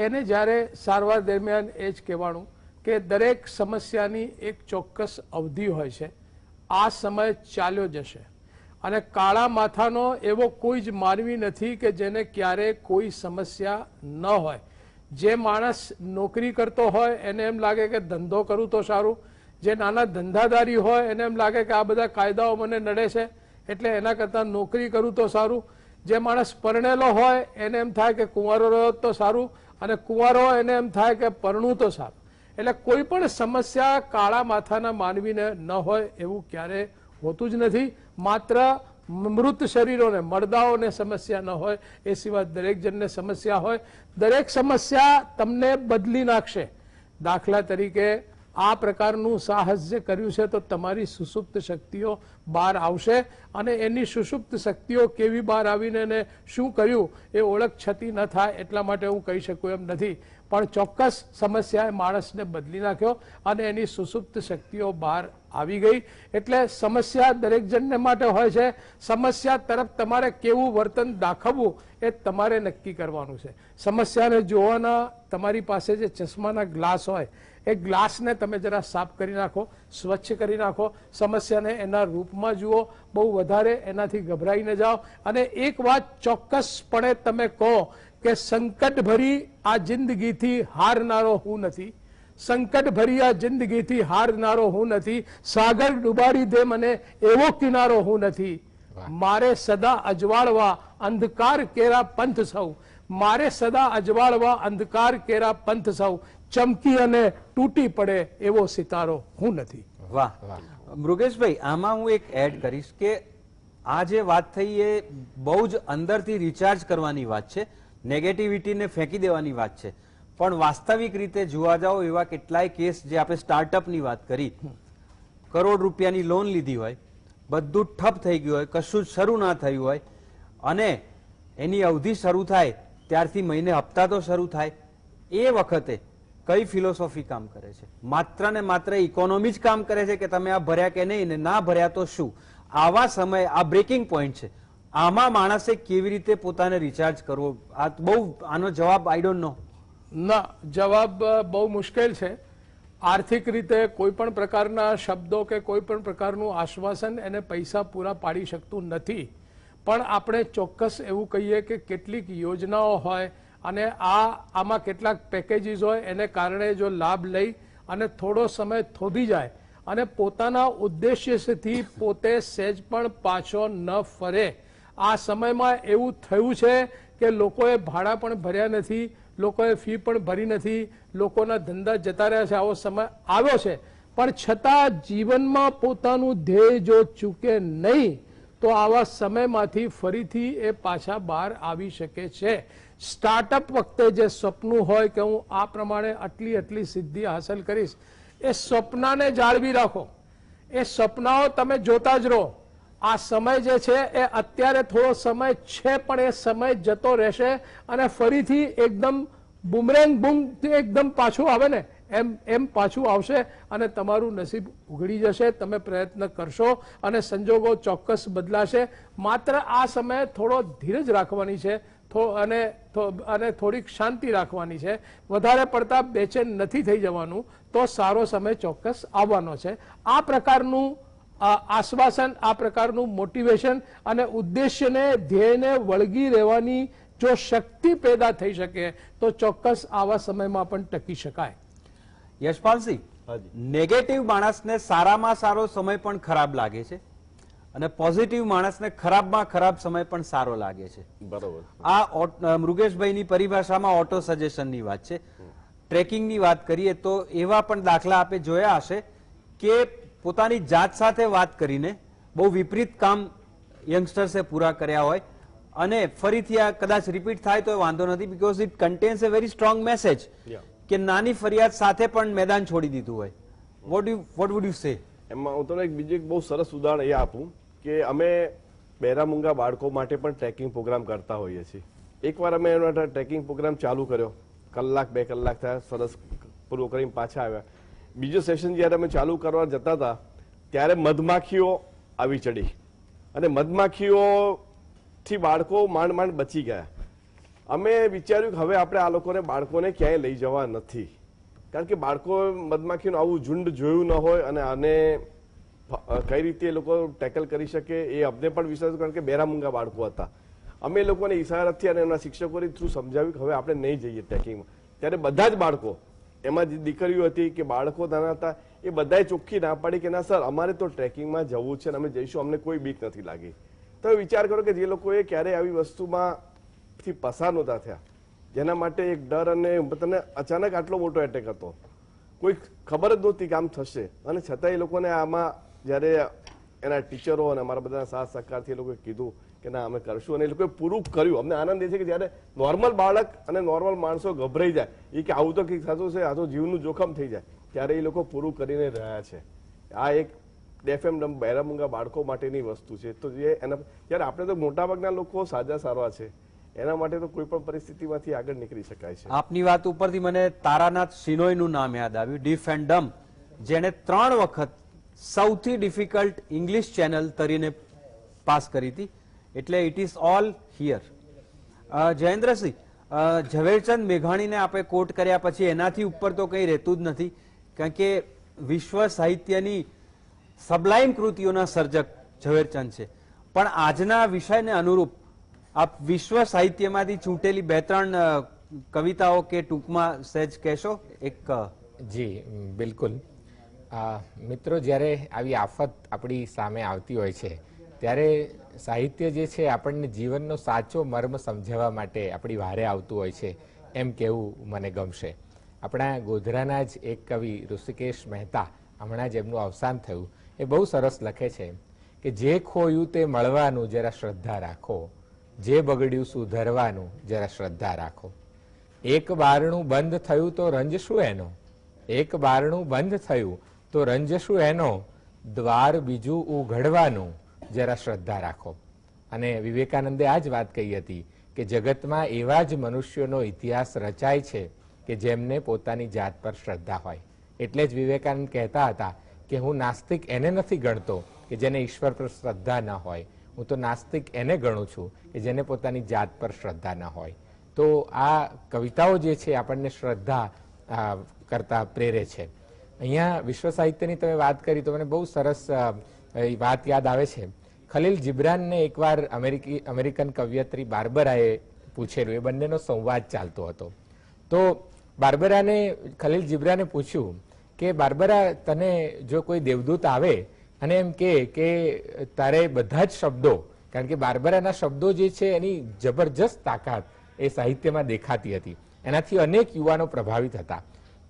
એને જ્યારે સારવાર દરમિયાન એ જ કહેવાનું કે દરેક સમસ્યાની એક ચોક્કસ અવધિ હોય છે, આ સમય ચાલ્યો જશે અને કાળા માથાનો એવો કોઈ જ માનવી નથી કે જેને ક્યારે કોઈ સમસ્યા ન હોય. જે માણસ નોકરી કરતો હોય એને એમ લાગે કે ધંધો કરું તો સારું, જે નાના ધંધાદારી હોય એને એમ લાગે કે આ બધા કાયદાઓ મને નડે છે એટલે એના કરતાં નોકરી કરું તો સારું, જે માણસ પરણેલો હોય એને એમ થાય કે કુંવારો રહ્યો તો સારું અને કુંવારો એને એમ થાય કે પરણું તો સારું. એટલે કોઈ પણ સમસ્યા કાળા માથાના માનવીને ન હોય એવું ક્યારે હોતું જ નથી. માત્ર મૃત શરીરોને, મરદાઓને સમસ્યા ન હોય, એ સિવાય દરેક જણને સમસ્યા હોય. દરેક સમસ્યા તમને બદલી નાખશે. દાખલા તરીકે આ પ્રકારનું સાહસ જે કર્યું છે તો તમારી સુષુપ્ત શક્તિઓ બહાર આવશે અને એની સુષુપ્ત શક્તિઓ કેવી બહાર આવીને એને શું કર્યું એ ઓળખ છતી ન થાય એટલા માટે હું કહી શકું એમ નથી. પણ ચોક્કસ સમસ્યાએ માણસને બદલી નાખ્યો અને એની સુષુપ્ત શક્તિઓ બહાર આવી ગઈ. એટલે સમસ્યા દરેક જણને માટે હોય છે. સમસ્યા તરફ તમારે કેવું વર્તન દાખવવું એ તમારે નક્કી કરવાનું છે. સમસ્યાને જોવાના તમારી પાસે જે ચશ્માના ગ્લાસ હોય એ ગ્લાસને તમે જરા સાફ કરી નાખો, સ્વચ્છ કરી નાખો, સમસ્યાને એના રૂપમાં જુઓ, બહુ વધારે એનાથી ગભરાઈ ન જાઓ. અને એક વાત ચોક્કસપણે તમે કહો કે સંકટ ભરી આ જિંદગીથી હારનારો હું નથી, સંકટ ભરી આ જિંદગીથી હારનારો હું નથી, સાગર ડુબાડી દે મને એવો કિનારો હું નથી, મારે સદા અજવાળવા અંધકાર કેરા પંથ સૌ, મારે સદા અજવાળવા અંધકાર કેરા પંથ સૌ, ચમકી અને તૂટી પડે એવો સિતારો હું નથી. વાહ મૃગેશભાઈ, આમાં હું એક એડ કરીશ કે આ જે વાત થઈ એ બહુ જ અંદરથી રિચાર્જ કરવાની વાત છે, નેગેટિવિટીને ફેંકી દેવાની વાત છે. પણ વાસ્તવિક રીતે જોવા જાઓ એવા કેટલાય કેસ જે આપણે સ્ટાર્ટઅપની વાત કરી, કરોડ રૂપિયાની લોન લીધી હોય, બધું ઠપ થઈ ગયું હોય, કશું જ શરૂ ના થયું હોય અને એની અવધિ શરૂ થાય ત્યારથી મહિને હપ્તા તો શરૂ થાય. એ વખતે કઈ ફિલોસોફી કામ કરે છે? માત્ર ને માત્ર ઇકોનોમી જ કામ કરે છે કે તમે આ ભર્યા કે નહીં, ને ના ભર્યા તો શું? આવા સમય આ બ્રેકિંગ પોઈન્ટ છે. આમાં માણસે કેવી રીતે પોતાને રિચાર્જ કરવો? આ બહુ આનો જવાબ આઈ ડોન્ટ નો. ના, જવાબ બહુ મુશ્કેલ છે. આર્થિક રીતે કોઈ પણ પ્રકારના શબ્દો કે કોઈ પણ પ્રકારનું આશ્વાસન એને પૈસા પૂરા પાડી શકતું નથી, પણ આપણે ચોક્કસ એવું કહીએ કે કેટલીક યોજનાઓ હોય અને આમાં કેટલાક પેકેજીસ હોય, એને કારણે જો લાભ લઈ અને થોડો સમય થોભી જાય અને પોતાના ઉદ્દેશ્યથી પોતે સહેજ પણ પાછો ન ફરે. આ સમયમાં એવું થયું છે કે લોકોએ ભાડા પણ ભર્યા નથી, લોકોએ ફી પણ ભરી નથી, લોકોના ધંધા જતા રહ્યા છે, આવો સમય આવ્યો છે, પણ છતાં જીવનમાં પોતાનું ધ્યેય જો ચૂકે નહીં તો આવા સમયમાંથી ફરીથી એ પાછા બહાર આવી શકે છે. સ્ટાર્ટઅપ વખતે જે સપનું હોય કે હું આ પ્રમાણે આટલી સિદ્ધિ હાંસલ કરીશ, એ સપનાને જાળવી રાખો, એ સપનાઓ તમે જોતા જ રહો. આ સમય જે છે એ અત્યારે થોડો સમય છે, પણ એ સમય જતો રહેશે અને ફરીથી એકદમ બુમરેંગ બૂમ એકદમ પાછું આવે ને એમ પાછું આવશે અને તમારું નસીબ ઉઘડી જશે. તમે પ્રયત્ન કરશો અને સંજોગો ચોક્કસ બદલાશે. માત્ર આ સમયે થોડો ધીરજ રાખવાની છે અને થોડીક શાંતિ રાખવાની છે. વધારે પડતા બેચેન નથી થઈ જવાનું, તો સારો સમય ચોક્કસ આવવાનો છે. આ પ્રકારનું આશ્વાસન, આ પ્રકારનું મોટિવેશન અને ઉદ્દેશ્યને, ધ્યેયને વળગી રહેવાની જો શક્તિ પેદા થઈ શકે તો ચોક્કસ આવા સમયમાં પણ ટકી શકાય. યશપાલસિંહ, નેગેટિવ માણસને સારામાં સારો સમય પણ ખરાબ લાગે છે અને પોઝિટિવ માણસને ખરાબમાં ખરાબ સમય પણ સારો લાગે છે. બરોબર. આ મૃગેશભાઈની પરિભાષામાં ઓટો સજેશનની વાત છે. ટ્રેકિંગની વાત કરીએ તો એવા પણ દાખલા આપે જોયા હશે કે પોતાની જાત સાથે વાત કરીને બહુ વિપરીત કામ યંગસ્ટર્સે પૂરા કર્યા હોય અને ફરીથી આ કદાચ રિપીટ થાય તો વાંધો નથી, because it contains A very strong message કે નાની ફરિયાદ સાથે પણ મેદાન છોડી દીધું હોય. What would you say? એમાં હું તમને બીજું એક બહુ સરસ ઉદાહરણ એ આપું કે અમે બહેરામૂંગા બાળકો માટે પણ ટ્રેકિંગ પ્રોગ્રામ કરતા હોઈએ છીએ. એકવાર અમે એનો ટ્રેકિંગ પ્રોગ્રામ ચાલુ કર્યો, કલાક 2 કલાક થયા, સરસ પૂરું કરીને પાછા આવ્યા. બીજો સેશન જ્યારે અમે ચાલુ કરવા જતા હતા ત્યારે મધમાખીઓ આવી ચડી અને મધમાખીઓથી બાળકો માંડ માંડ બચી ગયા. અમે વિચાર્યું કે હવે આપણે આ બાળકોને ક્યાંય લઈ જવા નથી, કારણ કે બાળકો મધમાખીનું આવું ઝુંડ જોયું ન હોય અને આને કઈ રીતે એ લોકો ટેકલ કરી શકે એ અમને પણ વિચાર્યું, કારણ કે બહેરામૂંગા બાળકો હતા. અમે લોકોને ઈશારાથી અને એમના શિક્ષકોની થ્રુ સમજાવ્યું કે હવે આપણે નહીં જઈએ ટ્રેકિંગમાં. ત્યારે બધા જ બાળકો, એમાં જે દીકરીઓ હતી કે બાળકો નાના હતા, એ બધાએ ચોખ્ખી ના પાડી કે ના સર, અમારે તો ટ્રેકિંગમાં જવું છે અને અમે જઈશું, અમને કોઈ બીક નથી લાગી. તો વિચાર કરો કે જે લોકોએ ક્યારેય આવી વસ્તુમાંથી પસાર નહોતા થયા, જેના માટે એક ડર અને તમને અચાનક આટલો મોટો એટેક હતો, કોઈ ખબર જ નહોતી કે આમ થશે, અને છતાં એ લોકોને આમાં જ્યારે એના ટીચરો અને અમારા બધા સાથ સહકારથી એ લોકોએ કીધું કે ના અમે કરશું અને એ લોકોએ પૂરું કર્યું. અમને આનંદ એ છે કે જ્યારે નોર્મલ બાળક અને નોર્મલ માણસો ગભરાઈ જાય એ કે આવું તો કંઈક થતું છે, આ તો જીવનું જોખમ થઈ જાય, ત્યારે એ લોકો પૂરું કરીને રહ્યા છે. આ એક ડેફ એન્ડ ડમ્બ બહેરામૂંગા બાળકો માટેની વસ્તુ છે. તો જે એના જ્યારે આપણે તો મોટાભાગના લોકો સાજા સારવા છે, એના માટે તો કોઈ પણ પરિસ્થિતિમાંથી આગળ નીકળી શકાય છે. આપની વાત ઉપરથી મને તારાનાથ શિનોયનું નામ યાદ આવ્યું, ડીફ એન્ડ ડમ્બ, જેને 3 વખત સૌથી ડિફિકલ્ટ ઇંગ્લિશ ચેનલ તરીને પાસ કરી હતી. એટલે it is all here. Jayendrasinh, Zaverchand મેઘાણીને આપણે કોટ કર્યા પછી એનાથી ઉપર તો કંઈ રહેતું જ નથી, કારણ કે વિશ્વ સાહિત્યની સબલાઇમ કૃતિઓના સર્જક ઝવેરચંદ છે. પણ આજના વિષયને અનુરૂપ આપ વિશ્વ સાહિત્યમાંથી ચૂંટેલી 2-3 કવિતાઓ કે ટૂંકમાં સહેજ કહેશો? જી બિલકુલ. મિત્રો, જ્યારે આવી આફત આપણી સામે આવતી હોય છે ત્યારે સાહિત્ય જે છે આપણને જીવનનો સાચો મર્મ સમજાવવા માટે આપણી વારે આવતું હોય છે એમ કહેવું મને ગમશે. આપણા ગોધરાના જ એક કવિ ઋષિકેશ મહેતા, હમણાં જ એમનું અવસાન થયું, એ બહુ સરસ લખે છે કે જે ખોયું તે મળવાનું જરા શ્રદ્ધા રાખો, જે બગડ્યું સુધરવાનું જરા શ્રદ્ધા રાખો. એક બારણું બંધ થયું તો રંજ શું એનો, એક બારણું બંધ થયું તો રંજ શું એનો, દ્વાર બીજું ઉઘડવાનું જરા શ્રદ્ધા રાખો. અને વિવેકાનંદે આ જ વાત કહી હતી કે જગતમાં એવા જ મનુષ્યોનો ઇતિહાસ રચાય છે કે જેમને પોતાની જાત પર શ્રદ્ધા હોય. એટલે જ વિવેકાનંદ કહેતા હતા કે હું નાસ્તિક એને નથી ગણતો કે જેને ઈશ્વર પર શ્રદ્ધા ન હોય, હું તો નાસ્તિક એને ગણું છું કે જેને પોતાની જાત પર શ્રદ્ધા ન હોય. તો આ કવિતાઓ જે છે આપણને શ્રદ્ધા કરતા પ્રેરે છે. અહીંયા વિશ્વ સાહિત્યની તમે વાત કરી તો મને બહુ સરસ વાત યાદ આવે છે. ખલીલ જિબ્રાનને એકવાર અમેરિકન કવિયત્રી બાર્બરાએ પૂછેલું, એ બંનેનો સંવાદ ચાલતો હતો. તો બાર્બરાને ખલીલ જિબ્રાને પૂછ્યું કે બાર્બરા, તને જો કોઈ દેવદૂત આવે અને એમ કે તારે બધા જ શબ્દો, કારણ કે બાર્બરાના શબ્દો જે છે એની જબરજસ્ત તાકાત એ સાહિત્યમાં દેખાતી હતી, એનાથી અનેક યુવાનો પ્રભાવિત હતા.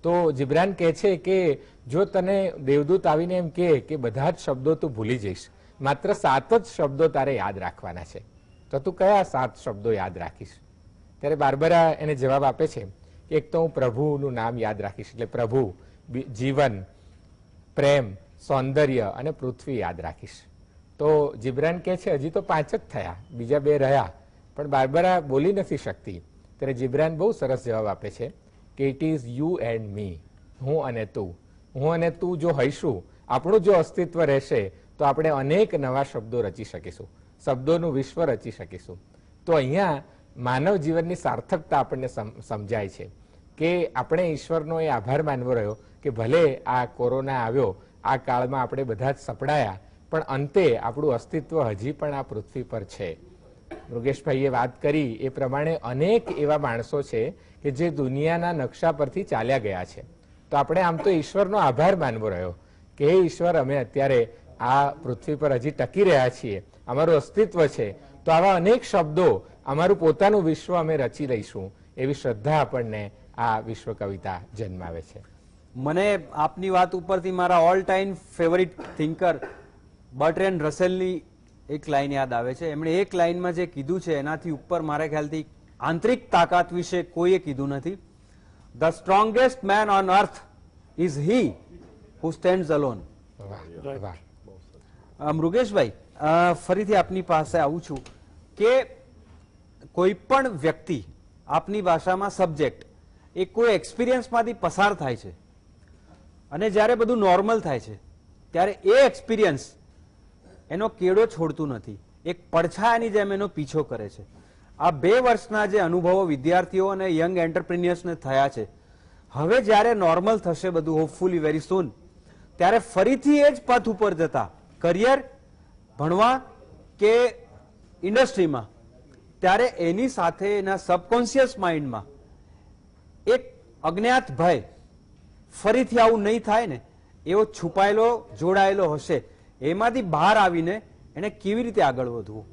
તો જિબ્રાન કહે છે કે જો તને દેવદૂત આવીને એમ કે બધા જ શબ્દો તું ભૂલી જઈશ, માત્ર 7 જ શબ્દો તારે યાદ રાખવાના છે, તો તું કયા 7 શબ્દો યાદ રાખીશ? ત્યારે બાર્બરા એને જવાબ આપે છે કે એક તો હું પ્રભુનું નામ યાદ રાખીશ, એટલે પ્રભુ, જીવન, પ્રેમ, સૌંદર્ય અને પૃથ્વી યાદ રાખીશ. તો જિબ્રાન કહે છે હજી તો 5 જ થયા, બીજા 2 રહ્યા, પણ બાર્બરા બોલી નથી શકતી. ત્યારે જિબ્રાન બહુ સરસ જવાબ આપે છે કે ઇટ ઇઝ યુ એન્ડ મી, હું અને તું. હું અને તું જો હઈશું, આપણું જો અસ્તિત્વ રહેશે, તો આપણે અનેક નવા શબ્દો રચી શકીશું, શબ્દોનું વિશ્વ રચી શકીશું. તો અહીંયા માનવ જીવનની સાર્થકતા આપણને સમજાય છે કે આપણે ઈશ્વરનો એ આભાર માનવો રહ્યો કે ભલે આ કોરોના આવ્યો, આ કાળમાં આપણે બધા જ સપડાયા, પણ અંતે આપણું અસ્તિત્વ હજી પણ આ પૃથ્વી પર છે. મૃગેશભાઈએ વાત કરી એ પ્રમાણે અનેક એવા માણસો છે કે જે દુનિયાના નકશા પરથી ચાલ્યા ગયા છે. તો આપણે આમ તો ઈશ્વરનો આભાર માનવો રહ્યો કે હે ઈશ્વર, અમે અત્યારે આ પૃથ્વી પર હજી ટકી રહ્યા છીએ, અમારું અસ્તિત્વ છે, તો આવા અનેક શબ્દો, અમારું પોતાનું વિશ્વ અમે રચી લઈશું, એવી શ્રદ્ધા આપણને આ વિશ્વ કવિતા જન્માવે છે. મને આપની વાત ઉપરથી મારા ઓલ ટાઈમ ફેવરિટ થિંકર બર્ટ્રેન્ડ રસેલની એક લાઈન યાદ આવે છે. એમણે એક લાઈનમાં જે કીધું છે એનાથી ઉપર મારા ખ્યાલથી આંતરિક તાકાત વિશે કોઈએ કીધું નથી. The strongest man on earth is he who stands alone. મૃગેશભાઈ, ફરીથી આપની પાસે આવું છું કે કોઈ પણ વ્યક્તિ, આપની ભાષામાં સબ્જેક્ટ, એ કોઈ એક્સપિરિયન્સમાંથી પસાર થાય છે અને જ્યારે બધું નોર્મલ થાય છે ત્યારે એ એક્સપિરિયન્સ એનો કેડો છોડતું નથી, એક પડછાયાની જેમ એનો પીછો કરે છે. આ 2 વર્ષના જે અનુભવો વિદ્યાર્થીઓ અને યંગ એન્ટરપ્રિન્યોર્સને થયા છે, હવે જ્યારે નોર્મલ થશે બધું, હોપફુલી વેરી સૂન, ત્યારે ફરીથી એ જ પથ ઉપર જતા કરિયર, ભણવા કે ઇન્ડસ્ટ્રીમાં, ત્યારે એની સાથે એના સબકોન્શિયસ માઇન્ડમાં એક અજ્ઞાત ભય, ફરીથી આવું નહીં થાય ને એવો છુપાયેલો જોડાયેલો હશે. એમાંથી બહાર આવીને એને કેવી રીતે આગળ વધવું?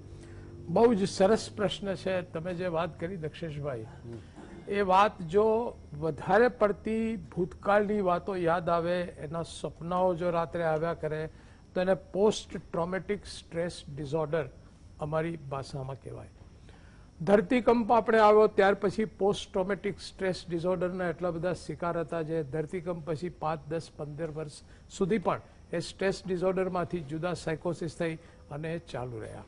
બહુ જ સરસ પ્રશ્ન છે. તમે જે વાત કરી દક્ષેશભાઈ, એ વાત જો વધારે પડતી ભૂતકાળની વાતો યાદ આવે, એના સપનાઓ જો રાત્રે આવ્યા કરે, તો એને પોસ્ટ ટ્રોમેટિક સ્ટ્રેસ ડિસઓર્ડર અમારી ભાષામાં કહેવાય. ધરતીકંપ આપણે આવ્યો ત્યાર પછી પોસ્ટ ટ્રોમેટિક સ્ટ્રેસ ડિસઓર્ડરના એટલા બધા શિકાર હતા, જે ધરતીકંપ પછી 5, 10, 15 વર્ષ સુધી પણ એ સ્ટ્રેસ ડિસઓર્ડરમાંથી જુદા સાયકોસિસ થઈ અને ચાલુ રહ્યા.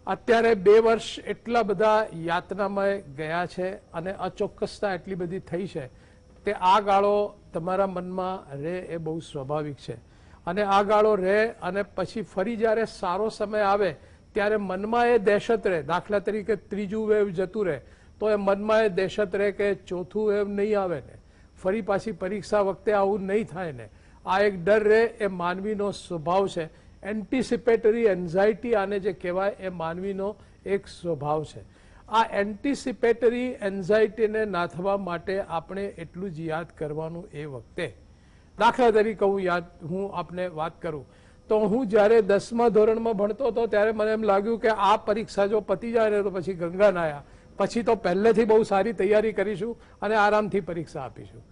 અત્યારે 2 વર્ષ એટલા બધા યાતનામય ગયા છે અને અચોક્કસતા એટલી બધી થઈ છે તે આ ગાળો તમારા મનમાં રહે એ બહુ સ્વાભાવિક છે. અને આ ગાળો રહે અને પછી ફરી જ્યારે સારો સમય આવે ત્યારે મનમાં એ દહેશત રહે. દાખલા તરીકે 3જું વેવ જતું રહે તો એ મનમાં એ દહેશત રહે કે 4થું વેવ નહીં આવે ને, ફરી પાછી પરીક્ષા વખતે આવું નહીં થાય ને, આ એક ડર રહે. એ માનવીનો સ્વભાવ છે. એન્ટિસિપેટરી એન્ઝાયટી આને જે કહેવાય, એ માનવીનો એક સ્વભાવ છે. આ એન્ટિસિપેટરી એન્ઝાયટીને નાથવા માટે આપણે એટલું જ યાદ કરવાનું એ વખતે. દાખલા તરીકે હું આપને વાત કરું તો હું જ્યારે 10મા ધોરણમાં ભણતો હતો ત્યારે મને એમ લાગ્યું કે આ પરીક્ષા જો પતી જાય ને તો પછી ગંગા નાયા, પછી તો પહેલેથી બહુ સારી તૈયારી કરીશું અને આરામથી પરીક્ષા આપીશું.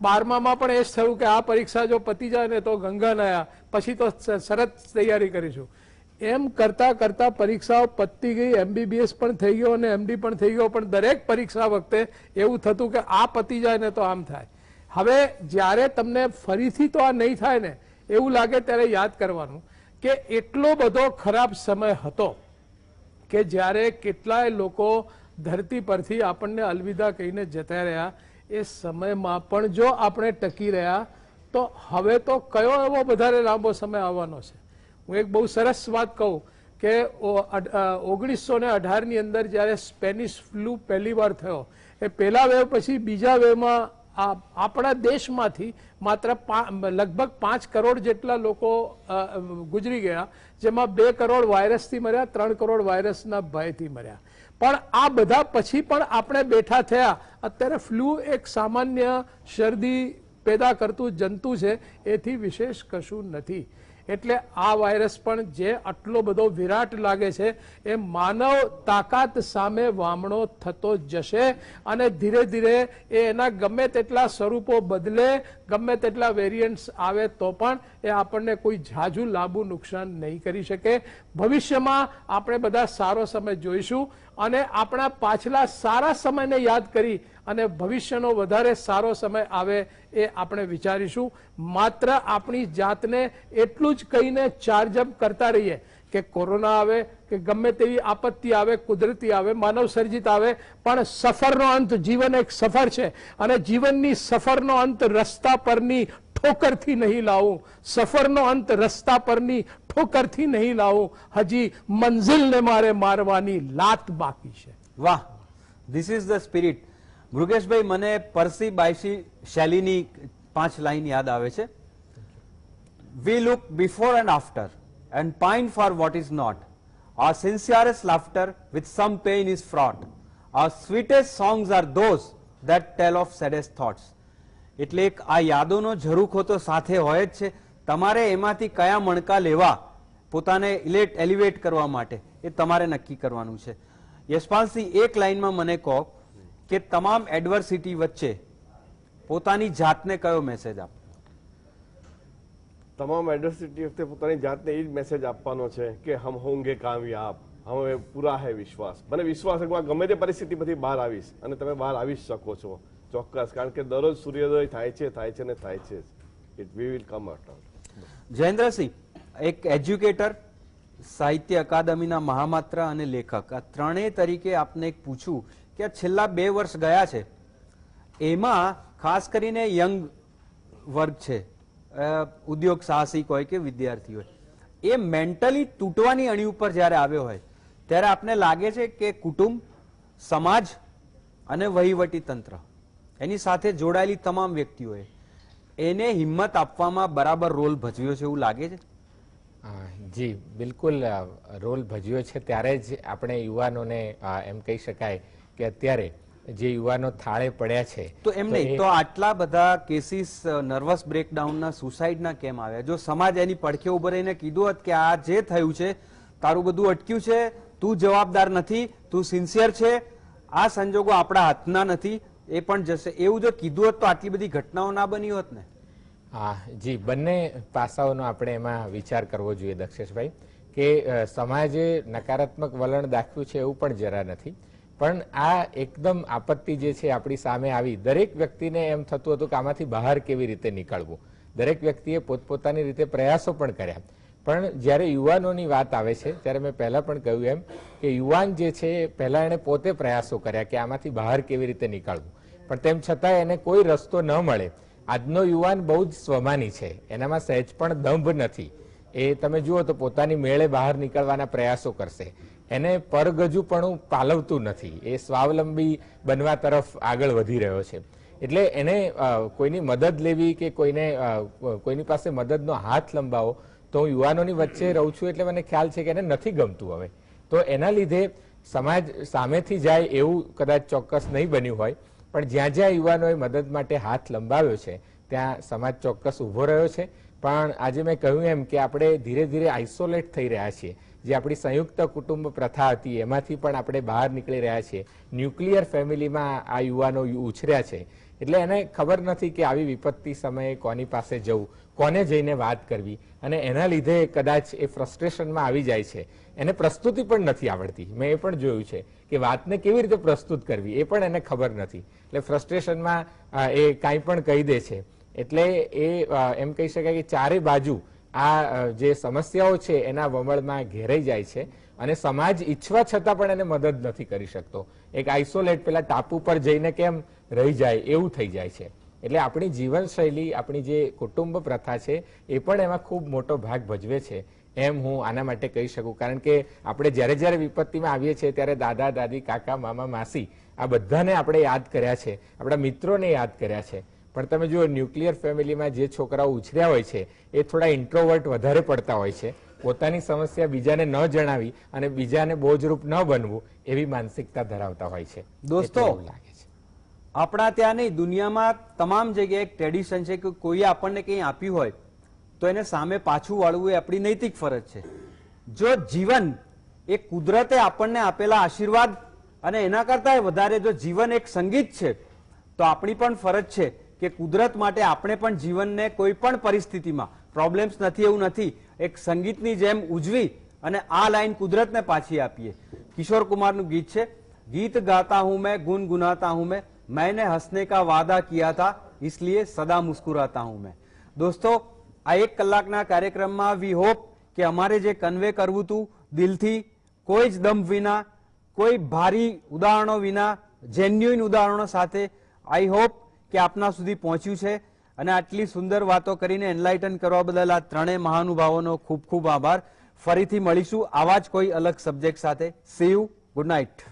12મામાં પણ એ જ થયું કે આ પરીક્ષા જો પતી જાય ને તો ગંગા નાયા, પછી તો સરસ તૈયારી કરીશું. એમ કરતા કરતા પરીક્ષાઓ પતી ગઈ, MBBS પણ થઈ ગયો અને MD પણ થઈ ગયો, પણ દરેક પરીક્ષા વખતે એવું થતું કે આ પતી જાય ને તો આમ થાય. હવે જ્યારે તમને ફરીથી તો આ નહીં થાય ને એવું લાગે ત્યારે યાદ કરવાનું કે એટલો બધો ખરાબ સમય હતો કે જ્યારે કેટલાય લોકો ધરતી પરથી આપણને અલવિદા કહીને જતા રહ્યા. એ સમયમાં પણ જો આપણે ટકી રહ્યા તો હવે તો કયો એવો વધારે લાંબો સમય આવવાનો છે. હું એક બહુ સરસ વાત કહું કે 1918ની અંદર જ્યારે સ્પેનિશ ફ્લૂ પહેલી વાર થયો, એ પહેલા વેવ પછી બીજા વેવમાં આપણા દેશમાંથી માત્ર લગભગ 5 કરોડ જેટલા લોકો ગુજરી ગયા, જેમાં 2 કરોડ વાયરસથી મર્યા, 3 કરોડ વાયરસના ભયથી મર્યા. પણ આ બધા પછી પણ આપણે બેઠા થયા. અત્યારે ફ્લૂ એક સામાન્ય શરદી પેદા કરતું જંતુ છે, એથી વિશેષ કશું નથી. એટલે આ વાયરસ પણ જે આટલો બધો વિરાટ લાગે છે એ માનવ તાકાત સામે વામણો થતો જશે અને ધીરે ધીરે એના ગમે તેટલા સ્વરૂપો બદલે, ગમે તેટલા વેરિયન્ટ્સ આવે તો પણ એ આપણને કોઈ ઝાઝું લાંબુ નુકસાન નહીં કરી શકે. ભવિષ્યમાં આપણે બધા સારો સમય જોઈશું અને આપણા પાછલા સારા સમયને યાદ કરી અને ભવિષ્યનો વધારે સારો સમય આવે એ આપણે વિચારીશું. માત્ર આપણી જાતને એટલું જ કહીને ચાર્જઅપ કરતા રહીએ કે કોરોના આવે કે ગમે તેવી આપત્તિ આવે, કુદરતી આવે, માનવ સર્જિત આવે, પણ સફરનો અંત, જીવન એક સફર છે અને જીવનની સફરનો અંત રસ્તા પરની ઠોકરથી નહીં લાવું. સફરનો અંત રસ્તા પરની ઠોકરથી નહીં લાવું. હજી મંઝિલને મારે મારવાની લાત બાકી છે. વાહ, ધીસ ઇઝ ધ સ્પિરિટ. મૃગેશભાઈ, મને પરસી બાયસી શૈલીની 5 લાઈન યાદ આવે છે. We look before and after and pine for what is not. Our sincerest laughter with some pain is fraught. Our sweetest songs are those that tell of saddest thoughts. એટલે આ યાદોનો ઝરૂખો તો સાથે હોય જ છે. તમારે એમાંથી કયા મણકા લેવા પોતાને એલિવેટ કરવા માટે એ તમારે નક્કી કરવાનું છે. યશપાલસિંહ, એક લાઈનમાં મને કહો કે તમામ એડવર્સિટી વચ્ચે પોતાની જાતને કયો મેસેજ આપો? તમામ એડવર્સિટી વખતે પોતાની જાતને એ જ મેસેજ આપવાનો છે કે હમ હોંગે કામયાબ, હમે પૂરા હૈ વિશ્વાસ. મને વિશ્વાસ છે કે ગમે તે પરિસ્થિતિમાંથી બહાર આવીશ અને તમે બહાર આવી જ શકો છો, ચોક્કસ. કારણ કે દરરોજ સૂર્યોદય થાય છે ને થાય છે. It we will come out. Jayendrasinh, એક એજ્યુકેટર, સાહિત્ય અકાદમીના મહામાત્ર અને લેખક, આ ત્રણેય તરીકે આપને એક પૂછું કે આ છેલ્લા 2 વર્ષ ગયા છે, એમાં ખાસ કરીને યંગ વર્ગ છે, ઉદ્યોગ સાહસિક હોય કે વિદ્યાર્થી હોય, એ મેન્ટલી તૂટવાની અણી ઉપર જ્યારે આવ્યો હોય ત્યારે આપને લાગે છે કે કુટુંબ, સમાજ અને વહીવટી તંત્ર, એની સાથે જોડાયેલી તમામ વ્યક્તિઓએ એને હિંમત આપવામાં બરાબર રોલ ભજવ્યો છે એવું લાગે છે? જી બિલકુલ રોલ ભજવ્યો છે. ત્યારે જ આપણે યુવાનોને એમ કહી શકાય કે અત્યારે જે યુવાનો થાળે પડ્યા છે. તો એમ નહીં તો આટલા બધા કેસીસ નર્વસ બ્રેકડાઉનના, સુસાઇડના કેમ આવ્યા? જો સમાજ એની પડખે ઉભો રહીને કીધું હોત કે આ જે થયું છે તારું બધું અટક્યું છે, તું જવાબદાર નથી, તું સિન્સિયર છે, આ સંજોગો આપણા હાથના નથી, એ પણ જશે, એવું જો કીધું હોત તો આટલી બધી ઘટનાઓ ના બની હોત ને? હા જી, બંને પાસાઓનો આપણે એમાં વિચાર કરવો જોઈએ દક્ષેશભાઈ, કે સમાજે નકારાત્મક વલણ દાખવ્યું છે એવું પણ જરા નથી, પણ આ એકદમ આપત્તિ જે છે આપણી સામે આવી, દરેક વ્યક્તિને એમ થતું હતું કે આમાંથી બહાર કેવી રીતે નીકળવું. દરેક વ્યક્તિએ પોતપોતાની રીતે પ્રયાસો પણ કર્યા, પણ જ્યારે યુવાનોની વાત આવે છે ત્યારે મેં પહેલા પણ કહ્યું એમ કે યુવાન જે છે પહેલા એને પોતે પ્રયાસો કર્યા કે આમાંથી બહાર કેવી રીતે નીકળવું, પણ તેમ છતાં એને કોઈ રસ્તો ન મળે. આજનો યુવાન બહુ જ સ્વમાની છે, એનામાં સહેજ પણ દંભ નથી. એ તમે જુઓ તો પોતાની મેળે બહાર નીકળવાના પ્રયાસો કરશે, એને પરગજુપણું પાલવતું નથી, એ સ્વાવલંબી બનવા તરફ આગળ વધી રહ્યો છે. એટલે એને કોઈની મદદ લેવી કે કોઈની પાસે મદદનો હાથ લંબાવો, તો હું યુવાનોની વચ્ચે રહું છું એટલે મને ખ્યાલ છે કે એને નથી ગમતું હવે. તો એના લીધે સમાજ સામેથી જાય એવું કદાચ ચોક્કસ નહીં બન્યું હોય, પણ જ્યાં જ્યાં યુવાનોએ મદદ માટે હાથ લંબાવ્યો છે ત્યાં સમાજ ચોક્કસ ઉભો રહ્યો છે. પણ આજે મેં કહ્યું એમ કે આપણે ધીરે ધીરે આઇસોલેટ થઈ રહ્યા છીએ. જે આપણી સંયુક્ત કુટુંબ પ્રથા હતી એમાંથી પણ આપણે બહાર નીકળી રહ્યા છીએ. ન્યુક્લિયર ફેમિલીમાં આ યુવાનો ઉછર્યા છે, એટલે એને ખબર નથી કે આવી વિપત્તિ સમયે કોની પાસે જવું, કોને જઈને વાત કરવી, અને એના લીધે કદાચ એ ફ્રસ્ટ્રેશનમાં આવી જાય છે. એને પ્રસ્તુતિ પણ નથી આવડતી. મેં એ પણ જોયું છે કે વાતને કેવી રીતે પ્રસ્તુત કરવી એ પણ એને ખબર નથી, એટલે ફ્રસ્ટ્રેશનમાં એ કાંઈ પણ કહી દે છે. એટલે એ એમ કહી શકાય કે ચારે બાજુ આ જે સમસ્યાઓ છે એના વમળમાં ઘેરાઈ જાય છે અને સમાજ ઈચ્છવા છતાં પણ એને મદદ નથી કરી શકતો. એક આઇસોલેટ પેલા ટાપુ પર જઈને કેમ રહી જાય એવું થઈ જાય છે. એટલે આપણી જીવનશૈલી, આપણી જે કુટુંબ પ્રથા છે એ પણ એમાં ખૂબ મોટો ભાગ ભજવે છે. એમ હું આના માટે કહી શકું. કારણ કે આપણે જ્યારે જ્યારે વિપત્તિમાં આવીએ છીએ ત્યારે દાદા દાદી કાકા મામા માસી આ બધાને આપણે યાદ કર્યા છે, આપણા મિત્રોને યાદ કર્યા છે. પણ તમે જુઓ ન્યુક્લિયર ફેમિલીમાં જે છોકરાઓ ઉછર્યા હોય છે એ થોડા ઇન્ટ્રોવર્ટ વધારે પડતા હોય છે. પોતાની સમસ્યા બીજાને ન જણાવી અને બીજાને બોજરૂપ ન બનવું એવી માનસિકતા ધરાવતા હોય છે. દોસ્તો, એટલે એવું લાગે છે. આપણા ત્યાં નહીં, દુનિયામાં તમામ જગ્યાએ એક ટ્રેડિશન છે કે કોઈએ આપણને કંઈ આપ્યું હોય તો એને સામે પાછું વાળવું એ આપણી નૈતિક ફરજ છે. જો જીવન એ કુદરતે આપણને આપેલા આશીર્વાદ અને એના કરતા વધારે જો જીવન એક સંગીત છે તો આપણી પણ ફરજ છે કે કુદરત માટે આપણે પણ જીવનને કોઈ પણ પરિસ્થિતિમાં, પ્રોબ્લેમ્સ નથી એવું નથી, એક સંગીતની જેમ ઉજવી અને આ લાઈન કુદરતને પાછી આપીએ. કિશોર કુમારનું ગીત છે, ગીત ગાતા હું મેં ગુનગુનાતા હું मैंने हंसने का वादा किया था इसलिए सदा मुस्कुराता हूं मैं. દોસ્તો, આ 1 કલાકના કાર્યક્રમમાં વી હોપ કે અમારે જે કન્વે કરવું હતું દિલથી, કોઈ જ દમ વિના, કોઈ ભારી ઉદાહરણો વિના, જેન્યુઇન ઉદાહરણો સાથે, આઈ હોપ કે આપના સુધી પહોંચ્યું છે. અને આટલી સુંદર વાતો કરીને એનલાઇટન કરવા બદલ આ ત્રણેય મહાનુભાવોનો ખૂબ ખૂબ આભાર. ફરીથી મળીશું આવા જ કોઈ અલગ સબ્જેક્ટ સાથે. C you. Good night.